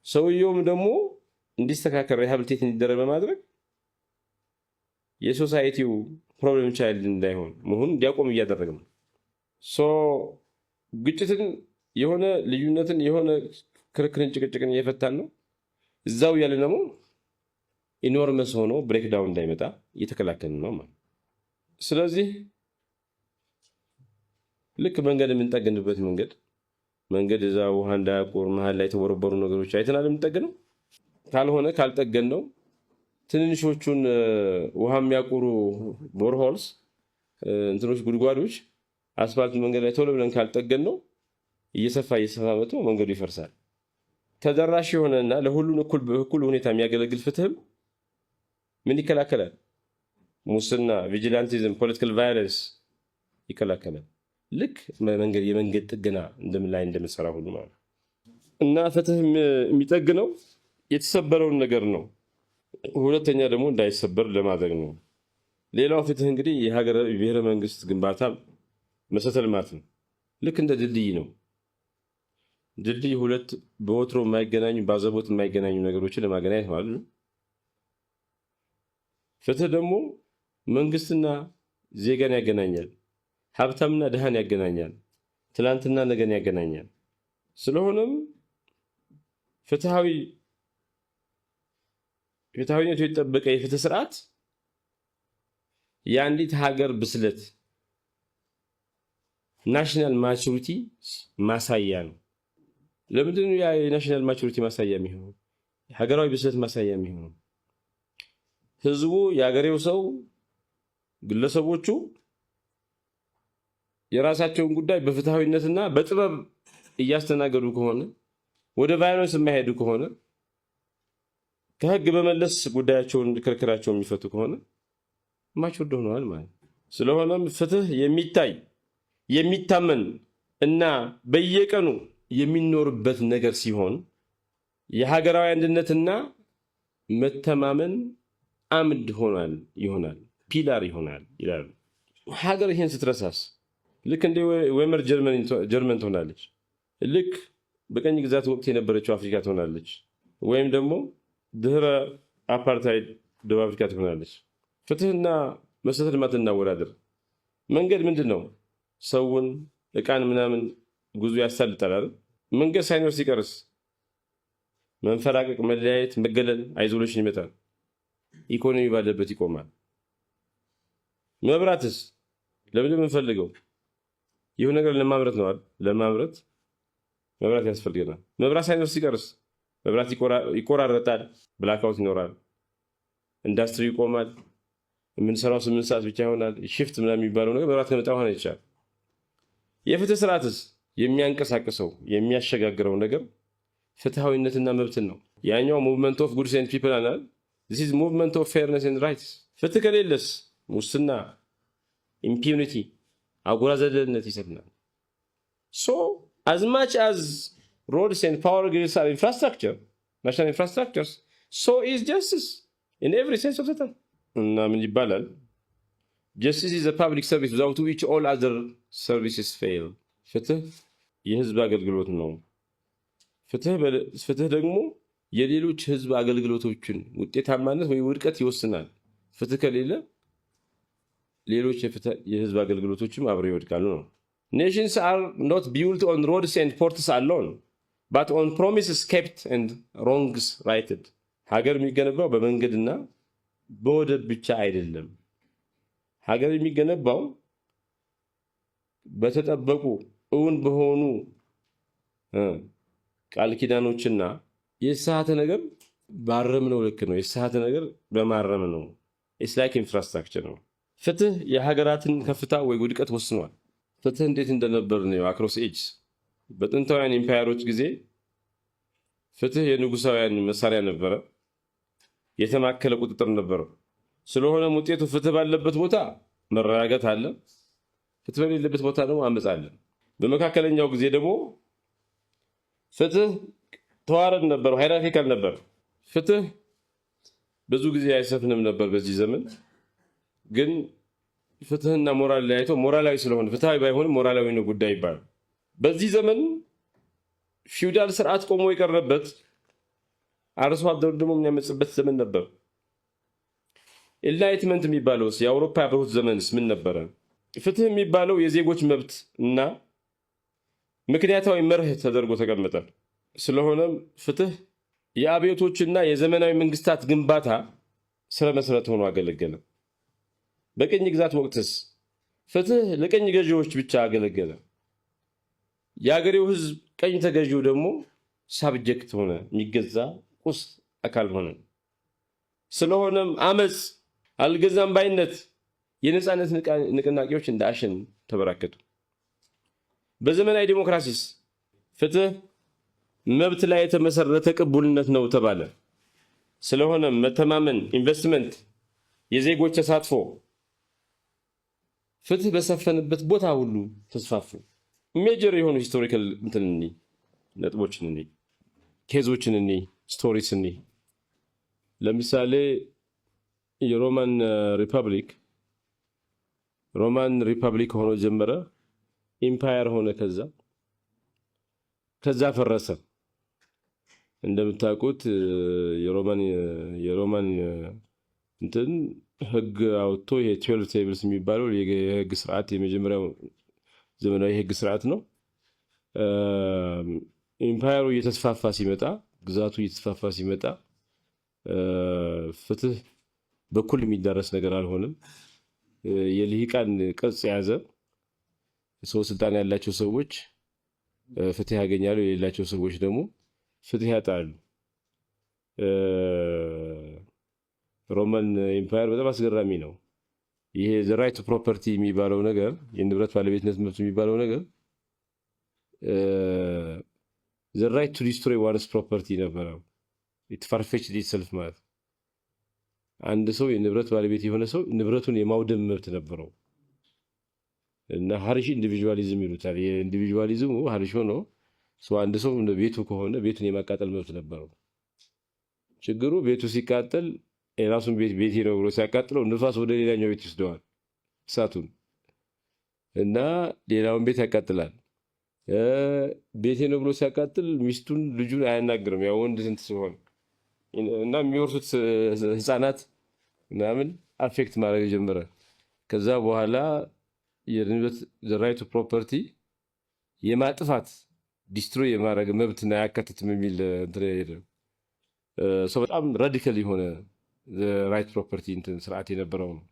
ሰውየውም ደግሞ እንዲስተካከል ሪሃብሊቴት እንዲደረግ በማድረግ የሶሳይቲው ፕሮብለም ቻይልድ እንዳይሆን መሆኑን እንዲያቆም እያደረገ ነው። ግጭትን የሆነ ልዩነትን የሆነ ክርክርን ጭቅጭቅን እየፈታን ነው። እዛው ያለ ደግሞ ኢኖርመስ ሆኖ ብሬክዳውን እንዳይመጣ እየተከላከልን ነው ማለት። ስለዚህ ልክ መንገድ የምንጠግንበት መንገድ እዛ ውሃ እንዳያቆር መሀል ላይ የተቦረበሩ ነገሮች አይተናል የምንጠግነው። ካልሆነ ካልጠገን ነው ትንንሾቹን ውሃ የሚያቆሩ ቦርሆልስ እንትኖች ጉድጓዶች አስፋልት መንገድ ላይ ቶሎ ብለን ካልጠገን ነው እየሰፋ መጥቶ መንገዱ ይፈርሳል። ተደራሽ የሆነና ለሁሉን እኩል ሁኔታ የሚያገለግል ፍትህም ምን ይከላከላል? ሙስና፣ ቪጂላንቲዝም፣ ፖለቲካል ቫዮለንስ ይከላከላል። ልክ የመንገድ ጥገና ላይ እንደምንሰራ ሁሉ ማለት እና ፍትህ የሚጠግነው የተሰበረውን ነገር ነው። ሁለተኛ ደግሞ እንዳይሰበር ለማድረግ ነው። ሌላው ፍትህ እንግዲህ የሀገር ብሔረ መንግስት ግንባታ መሰረተ ልማት ነው። ልክ እንደ ድልድይ ነው። ድልድይ ሁለት በወትሮ የማይገናኙ ባዘቦት የማይገናኙ ነገሮችን ለማገናኘት ማለት ነው። ፍትህ ደግሞ መንግስትና ዜጋን ያገናኛል። ሀብታምና ድሃን ያገናኛል። ትላንትና ነገን ያገናኛል። ስለሆነም ፍትሃዊነቱ የተጠበቀ የፍትህ ስርዓት የአንዲት ሀገር ብስለት ናሽናል ማቹሪቲ ማሳያ ነው። ለምንድን ነው የናሽናል ማቹሪቲ ማሳያ የሚሆነው? ሀገራዊ ብስለት ማሳያ የሚሆነው ህዝቡ፣ የሀገሬው ሰው፣ ግለሰቦቹ የራሳቸውን ጉዳይ በፍትሃዊነትና በጥበብ እያስተናገዱ ከሆነ፣ ወደ ቫዮለንስ የማይሄዱ ከሆነ፣ ከህግ በመለስ ጉዳያቸውን ክርክራቸውን የሚፈቱ ከሆነ ማቹርድ ሆነዋል ማለት። ስለሆነም ፍትህ የሚታይ የሚታመን እና በየቀኑ የሚኖርበት ነገር ሲሆን የሀገራዊ አንድነትና መተማመን አምድ ይሆናል፣ ፒላር ይሆናል ይላሉ። ሀገር ይህን ስትረሳስ ልክ እንደ ዌመር ጀርመን ትሆናለች። ልክ በቀኝ ግዛት ወቅት የነበረችው አፍሪካ ትሆናለች። ወይም ደግሞ ድህረ አፓርታይድ ደቡብ አፍሪካ ትሆናለች። ፍትህና መሰረተ ልማት እናወዳደር። መንገድ ምንድን ነው? ሰውን እቃን ምናምን ጉዞ ያሳልጣል አይደል? መንገድ ሳይኖር ሲቀርስ መንፈራቀቅ፣ መለያየት፣ መገለል፣ አይዞሌሽን ይመጣል። ኢኮኖሚ ባለበት ይቆማል። መብራትስ ለምንድን የምንፈልገው? ይሁን ነገር ለማምረት ነው አይደል? ለማምረት መብራት ያስፈልገናል። መብራት ሳይኖር ሲቀርስ መብራት ይቆራረጣል፣ ብላክአውት ይኖራል፣ ኢንዱስትሪ ይቆማል፣ የምንሰራው 8 ሰዓት ብቻ ይሆናል። ሽፍት ምናምን የሚባለው ነገር መብራት ከመጣ ሆነ ይቻላል። የፍትህ ስርዓትስ የሚያንቀሳቅሰው የሚያሸጋግረው ነገር ፍትሃዊነትና መብትን ነው። ያኛው ሙቭመንት ኦፍ ጉድስ ኤንድ ፒፕል አናል this is movement of fairness and rights። ፍትህ ከሌለስ ሙስና፣ ኢምፒዩኒቲ፣ አጉራ ዘለልነት ይሰፍናል። so as much as roads and power grids are infrastructure, national infrastructures, so is justice in every sense of the term። እና ምን ይባላል? justice is a public service without which all other services fail። ፍትህ የህዝብ አገልግሎት ነው። ፍትህ ደግሞ የሌሎች ህዝብ አገልግሎቶችን ውጤታማነት ወይ ውድቀት ይወስናል። ፍትህ ከሌለ ሌሎች የህዝብ አገልግሎቶችም አብረው ይወድቃሉ ነው። Nations are not built on roads and ports alone, but on promises kept and wrongs righted። ሀገር የሚገነባው በመንገድና በወደብ ብቻ አይደለም። ሀገር የሚገነባው በተጠበቁ እውን በሆኑ ቃል ኪዳኖችና የተሳሳተ ነገር ባረምነው ልክ ነው። የተሳሳተ ነገር በማረም ነው። ኢትስ ላይክ ኢንፍራስትራክቸር ነው። ፍትህ የሀገራትን ከፍታ ወይ ውድቀት ወስኗል። ፍትህ እንዴት እንደነበር ነው አክሮስ ኤጅስ። በጥንታውያን ኢምፓየሮች ጊዜ ፍትህ የንጉሳውያን መሳሪያ ነበረ፣ የተማከለ ቁጥጥር ነበረ። ስለሆነም ውጤቱ ፍትህ ባለበት ቦታ መረጋጋት አለ፣ ፍትህ በሌለበት ቦታ ደግሞ አመፅ አለ። በመካከለኛው ጊዜ ደግሞ ፍትህ ተዋረድ ነበር፣ ሃይራርኪካል ነበር። ፍትህ ብዙ ጊዜ አይሰፍንም ነበር። በዚህ ዘመን ግን ፍትህና ሞራል ላይ አይቶ ሞራላዊ ስለሆነ ፍትሃዊ ባይሆንም ሞራላዊ ነው ጉዳይ ይባላል። በዚህ ዘመን ፊውዳል ስርዓት ቆሞ የቀረበት አርሶ አደሩ ደግሞ የሚያመጽበት ዘመን ነበር። ኢንላይትመንት የሚባለውስ የአውሮፓ አብዮት ዘመንስ ምን ነበረ? ፍትህ የሚባለው የዜጎች መብት እና ምክንያታዊ መርህ ተደርጎ ተቀመጠ። ስለሆነም ፍትህ የአብዮቶችና የዘመናዊ መንግስታት ግንባታ ስረ መሰረት ሆኖ አገለገለ። በቅኝ ግዛት ወቅትስ ፍትህ ለቅኝ ገዢዎች ብቻ አገለገለ። የአገሬው ህዝብ ቀኝ ተገዢው ደግሞ ሳብጀክት ሆነ፣ የሚገዛ ቁስ አካል ሆነ። ስለሆነም አመፅ፣ አልገዛም ባይነት፣ የነፃነት ንቅናቄዎች እንደ አሸን ተበራከቱ። በዘመናዊ ዲሞክራሲስ ፍትህ መብት ላይ የተመሰረተ ቅቡልነት ነው ተባለ። ስለሆነም መተማመን፣ ኢንቨስትመንት፣ የዜጎች ተሳትፎ፣ ፍትህ በሰፈነበት ቦታ ሁሉ ተስፋፉ። ሜጀር የሆኑ ሂስቶሪካል ነጥቦችን እኒ ኬዞችን እኒ ስቶሪስ እኒ ለምሳሌ የሮማን ሪፐብሊክ ሆኖ ጀመረ፣ ኢምፓየር ሆነ፣ ከዛ ፈረሰ። እንደምታውቁት የሮማን እንትን ህግ አውጥቶ ይሄ 12 ቴብልስ የሚባለው የህግ ስርዓት የመጀመሪያው ዘመናዊ የህግ ስርዓት ነው። ኢምፓየሩ እየተስፋፋ ሲመጣ፣ ግዛቱ እየተስፋፋ ሲመጣ ፍትህ በኩል የሚዳረስ ነገር አልሆነም። የልሂቃን ቅርጽ የያዘ ሰው ስልጣን ያላቸው ሰዎች ፍትህ ያገኛሉ፣ የሌላቸው ሰዎች ደግሞ ፍትህ ያጣሉ። ሮማን ኢምፓየር በጣም አስገራሚ ነው። ይሄ ዘ ራይት ቱ ፕሮፐርቲ የሚባለው ነገር፣ የንብረት ባለቤትነት መብት የሚባለው ነገር ዘ ራይት ቱ ዲስትሮይ ዋንስ ፕሮፐርቲ ነበረው። ኢት ፋርፌችድ ኢትሰልፍ ማለት አንድ ሰው የንብረት ባለቤት የሆነ ሰው ንብረቱን የማውደም መብት ነበረው እና ሀሪሽ ኢንዲቪጁዋሊዝም ይሉታል። የኢንዲቪጁዋሊዝሙ ሀሪሽ ሆኖ አንድ ሰው ቤቱ ከሆነ ቤቱን የማቃጠል መብት ነበረው። ችግሩ ቤቱ ሲቃጠል የራሱን ቤቴ ነው ብሎ ሲያቃጥለው ንፋስ ወደ ሌላኛው ቤት ይወስደዋል እሳቱን እና ሌላውን ቤት ያቃጥላል። ቤቴ ነው ብሎ ሲያቃጥል ሚስቱን ልጁን አያናግርም፣ ያው ወንድ ስንት ሲሆን እና የሚወርሱት ህፃናት ምናምን አፌክት ማድረግ ጀመረ። ከዛ በኋላ የንብረት ራይት ቱ ፕሮፐርቲ የማጥፋት ዲስትሮይ የማድረግ መብትና አያካትትም የሚል ሰው በጣም ራዲካል የሆነ ራይት ፕሮፐርቲ እንትን ስርዓት የነበረው ነው።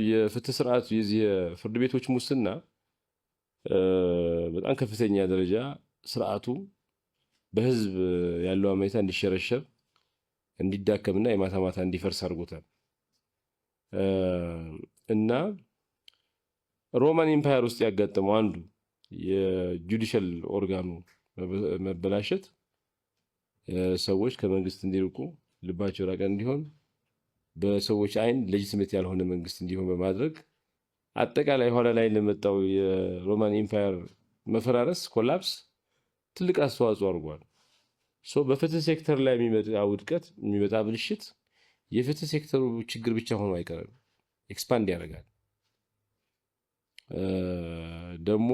የፍትህ ስርዓት የዚህ የፍርድ ቤቶች ሙስና በጣም ከፍተኛ ደረጃ ስርዓቱ በህዝብ ያለው አመኔታ እንዲሸረሸር፣ እንዲዳከምና የማታ ማታ እንዲፈርስ አድርጎታል እና ሮማን ኢምፓየር ውስጥ ያጋጠመው አንዱ የጁዲሻል ኦርጋኑ መበላሸት ሰዎች ከመንግስት እንዲርቁ፣ ልባቸው ራቀ እንዲሆን፣ በሰዎች አይን ሌጂትሜት ያልሆነ መንግስት እንዲሆን በማድረግ አጠቃላይ ኋላ ላይ ለመጣው የሮማን ኢምፓየር መፈራረስ ኮላፕስ ትልቅ አስተዋጽኦ አድርጓል። በፍትህ ሴክተር ላይ የሚመጣ ውድቀት፣ የሚመጣ ብልሽት የፍትህ ሴክተሩ ችግር ብቻ ሆኖ አይቀርም፣ ኤክስፓንድ ያደርጋል። ደግሞ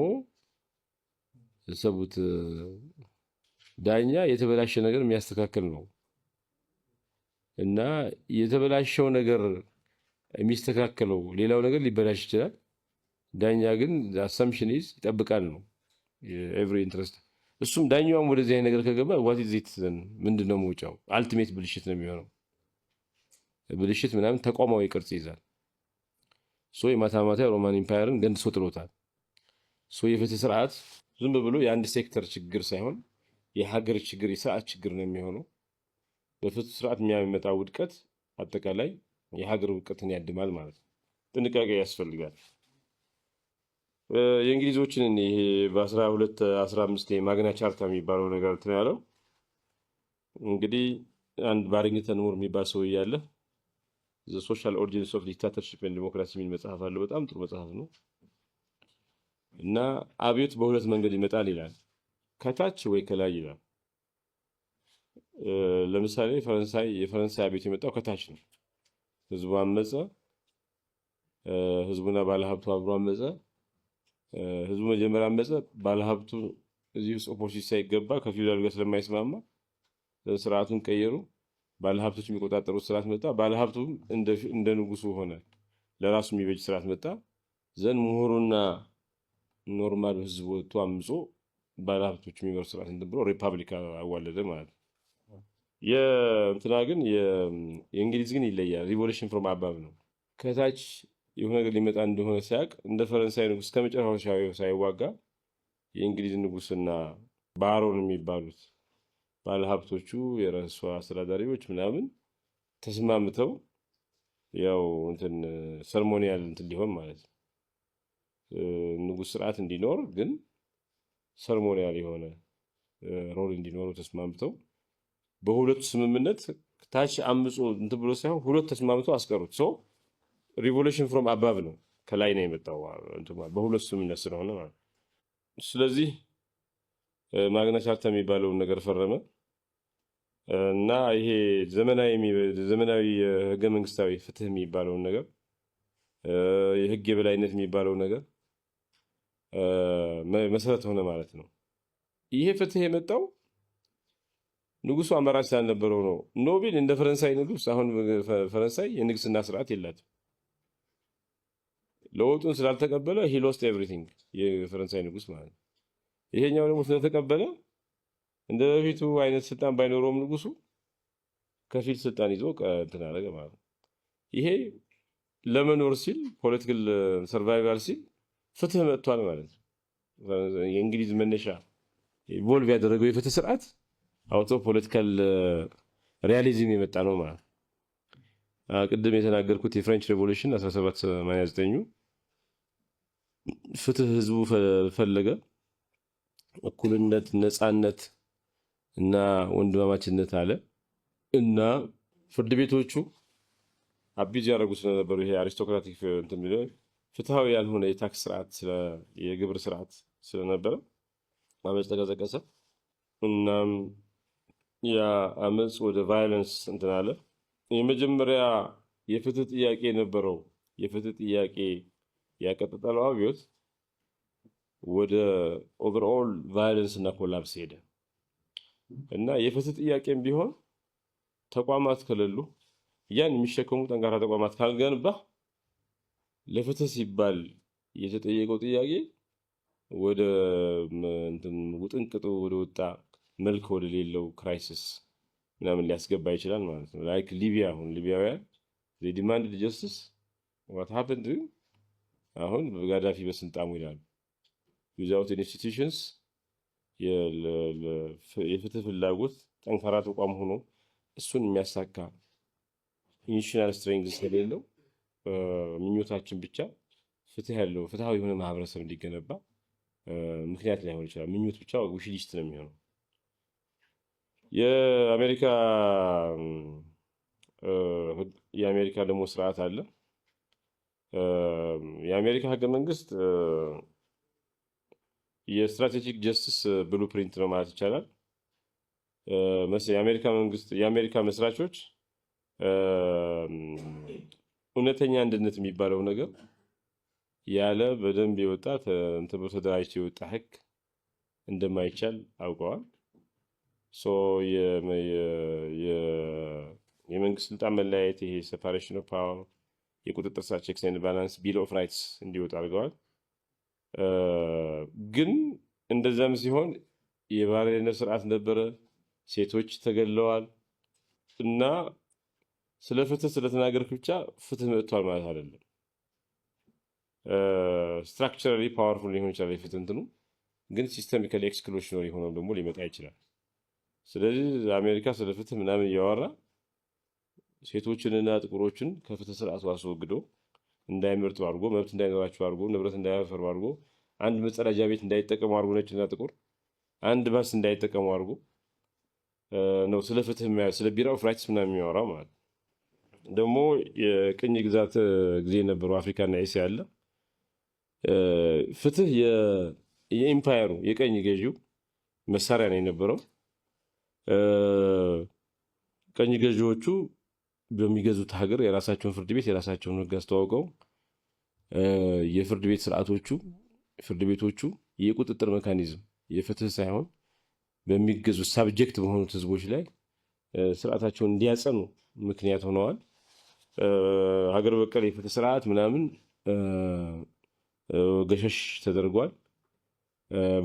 ሰቡት ዳኛ የተበላሸ ነገር የሚያስተካክል ነው እና የተበላሸው ነገር የሚስተካከለው ሌላው ነገር ሊበላሽ ይችላል። ዳኛ ግን አሳምፕሽን ይዝ ይጠብቃል ነው ኤቭሪ ኢንትረስት። እሱም ዳኛውም ወደዚህ አይነት ነገር ከገባ ዋት ኢዝ ኢት ምንድን ነው መውጫው? አልቲሜት ብልሽት ነው የሚሆነው። ብልሽት ምናምን ተቋማዊ ቅርጽ ይዛል። የማታ ማታ ሮማን ኢምፓየርን ገንድሶ ጥሎታል። የፍትህ ስርዓት ዝም ብሎ የአንድ ሴክተር ችግር ሳይሆን የሀገር ችግር፣ የስርዓት ችግር ነው የሚሆነው። በፍትህ ስርዓት የሚያመጣ ውድቀት አጠቃላይ የሀገር ውድቀትን ያድማል ማለት ነው። ጥንቃቄ ያስፈልጋል። የእንግሊዞችን ይሄ በ1215 ማግና ቻርታ የሚባለው ነገር እንትን ያለው እንግዲህ አንድ ባሪንግተን ሙር የሚባል ሰው እያለ ዘ ሶሻል ኦሪጂንስ ኦፍ ዲክታተርሺፕ ኤንድ ዲሞክራሲ የሚል መጽሐፍ አለው። በጣም ጥሩ መጽሐፍ ነው። እና አብዮት በሁለት መንገድ ይመጣል ይላል፣ ከታች ወይ ከላይ ይላል። ለምሳሌ የፈረንሳይ አብዮት የመጣው ከታች ነው። ህዝቡ አመፀ፣ ህዝቡና ባለሀብቱ አብሮ አመፀ። ህዝቡ መጀመሪያ አመፀ። ባለሀብቱ እዚህ ውስጥ ኦፖዚት ሳይገባ ከፊውዳሉ ጋር ስለማይስማማ ስርዓቱን ቀየሩ። ባለሀብቶች የሚቆጣጠሩት ስርዓት መጣ። ባለሀብቱም እንደ ንጉሱ ሆነ፣ ለራሱ የሚበጅ ስርዓት መጣ። ዘንድ ምሁሩና ኖርማል ህዝብ ወጥቶ አምጾ ባለሀብቶች የሚመሩ ስርዓት እንትን ብሎ ሪፐብሊክ አዋለደ ማለት ነው። የእንትና ግን የእንግሊዝ ግን ይለያል። ሪቮሉሽን ፍሮም አባብ ነው። ከታች የሆነ ነገር ሊመጣ እንደሆነ ሲያውቅ እንደ ፈረንሳይ ንጉስ ከመጨረሻው ሳይዋጋ የእንግሊዝ ንጉስና ባሮን የሚባሉት ባለሀብቶቹ የራሱ አስተዳዳሪዎች ምናምን ተስማምተው ያው እንትን ሰርሞኒያል እንትን ሊሆን ማለት ነው ንጉስ ስርዓት እንዲኖር ግን ሰርሞኒያል የሆነ ሮል እንዲኖሩ ተስማምተው በሁለቱ ስምምነት ታች አምጾ እንትን ብሎ ሳይሆን ሁለት ተስማምተው አስቀሩት። ሶ ሪቮሉሽን ፍሮም አባብ ነው፣ ከላይ ነው የመጣው በሁለቱ ስምምነት ስለሆነ ማለት። ስለዚህ ማግና ቻርታ የሚባለውን ነገር ፈረመ እና ይሄ ዘመናዊ ህገ መንግስታዊ ፍትህ የሚባለውን ነገር የህግ የበላይነት የሚባለው ነገር መሰረት ሆነ ማለት ነው። ይሄ ፍትህ የመጣው ንጉሱ አማራጭ ስላልነበረው ነው። ኖቤል እንደ ፈረንሳይ ንጉስ፣ አሁን ፈረንሳይ የንግስና ስርዓት የላትም። ለውጡን ስላልተቀበለ ሂ ሎስት ኤቭሪቲንግ የፈረንሳይ ንጉስ ማለት ነው። ይሄኛው ደግሞ ስለተቀበለ እንደ በፊቱ አይነት ስልጣን ባይኖረውም ንጉሱ ከፊል ስልጣን ይዞ እንትን አደረገ ማለት ነው። ይሄ ለመኖር ሲል ፖለቲካል ሰርቫይቫል ሲል ፍትህ መጥቷል ማለት ነው። የእንግሊዝ መነሻ ኢቮልቭ ያደረገው የፍትህ ስርዓት አውቶ ፖለቲካል ሪያሊዝም የመጣ ነው ማለት። ቅድም የተናገርኩት የፍሬንች ሬቮሉሽን 1789 ፍትህ ህዝቡ ፈለገ፣ እኩልነት፣ ነፃነት እና ወንድማማችነት አለ እና ፍርድ ቤቶቹ አቢዝ ያደረጉ ስለነበሩ ይሄ አሪስቶክራቲክ እንትን ፍትሃዊ ያልሆነ የታክስ ስርዓት የግብር ስርዓት ስለነበረ አመፅ ተቀሰቀሰ። እናም ያ አመፅ ወደ ቫዮለንስ እንትን አለ። የመጀመሪያ የፍትህ ጥያቄ የነበረው የፍትህ ጥያቄ ያቀጣጠለው አብዮት ወደ ኦቨርኦል ቫዮለንስ እና ኮላፕስ ሄደ እና የፍትህ ጥያቄም ቢሆን ተቋማት ከሌሉ ያን የሚሸከሙ ጠንካራ ተቋማት ካልገነባ ለፍትህ ሲባል የተጠየቀው ጥያቄ ወደ ውጥንቅጡ ወደ ወጣ መልክ ወደ ሌለው ክራይሲስ ምናምን ሊያስገባ ይችላል ማለት ነው። ላይክ ሊቢያ፣ አሁን ሊቢያውያን they demanded justice what happened አሁን ጋዳፊ በስልጣኑ ይላሉ without institutions የፍትህ ፍላጎት ጠንካራ ተቋም ሆኖ እሱን የሚያሳካ ኢንሽናል ስትሬንግዝ ስለሌለው ምኞታችን ብቻ ፍትሃዊ የሆነ ማህበረሰብ እንዲገነባ ምክንያት ላይሆን ይችላል። ምኞት ብቻ ዊሽ ሊስት ነው የሚሆነው። የአሜሪካ ደግሞ ስርዓት አለ። የአሜሪካ ህገ መንግስት የስትራቴጂክ ጀስቲስ ብሉፕሪንት ነው ማለት ይቻላል። የአሜሪካ መስራቾች እውነተኛ አንድነት የሚባለው ነገር ያለ በደንብ የወጣ ተደራጅቶ የወጣ ህግ እንደማይቻል አውቀዋል። የመንግስት ስልጣን መለያየት፣ ይሄ ሴፓሬሽን ኦፍ ፓወር፣ የቁጥጥር ስር ቼክስ ኤንድ ባላንስ፣ ቢል ኦፍ ራይትስ እንዲወጣ አድርገዋል። ግን እንደዛም ሲሆን የባርነት ስርዓት ነበረ፣ ሴቶች ተገለዋል እና ስለ ፍትህ ስለተናገርክ ብቻ ፍትህ መጥቷል ማለት አይደለም። ስትራክቸራሊ ፓወርፉል ሊሆን ይችላል የፍትህ እንትኑ፣ ግን ሲስተሚካሊ ኤክስክሉሽነሪ ሆኖ ደግሞ ሊመጣ ይችላል። ስለዚህ አሜሪካ ስለ ፍትህ ምናምን እያወራ ሴቶችንና ጥቁሮችን ከፍትህ ስርዓቱ አስወግዶ እንዳይመርጡ አድርጎ፣ መብት እንዳይኖራቸው አድርጎ፣ ንብረት እንዳያፈሩ አድርጎ፣ አንድ መጸዳጃ ቤት እንዳይጠቀሙ አድርጎ፣ ነጭና ጥቁር አንድ ባስ እንዳይጠቀሙ አድርጎ ነው ስለ ፍትህ ስለ ቢራ ኦፍ ራይትስ ምናምን የሚያወራው ማለት ነው። ደግሞ የቅኝ ግዛት ጊዜ የነበረው አፍሪካና ኤስያ አለ። ፍትህ የኢምፓየሩ የቀኝ ገዢው መሳሪያ ነው የነበረው። ቀኝ ገዢዎቹ በሚገዙት ሀገር የራሳቸውን ፍርድ ቤት የራሳቸውን ሕግ አስተዋውቀው የፍርድ ቤት ስርዓቶቹ ፍርድ ቤቶቹ የቁጥጥር ሜካኒዝም የፍትህ ሳይሆን በሚገዙት ሳብጀክት በሆኑት ህዝቦች ላይ ስርዓታቸውን እንዲያጸኑ ምክንያት ሆነዋል። ሀገር በቀል የፍትህ ስርዓት ምናምን ገሸሽ ተደርጓል።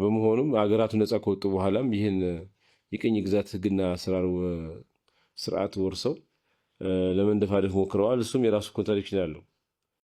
በመሆኑም ሀገራቱ ነፃ ከወጡ በኋላም ይህን የቅኝ ግዛት ህግና አሰራር ስርዓት ወርሰው ለመንደፋደፍ ሞክረዋል። እሱም የራሱ ኮንትራዲክሽን አለው።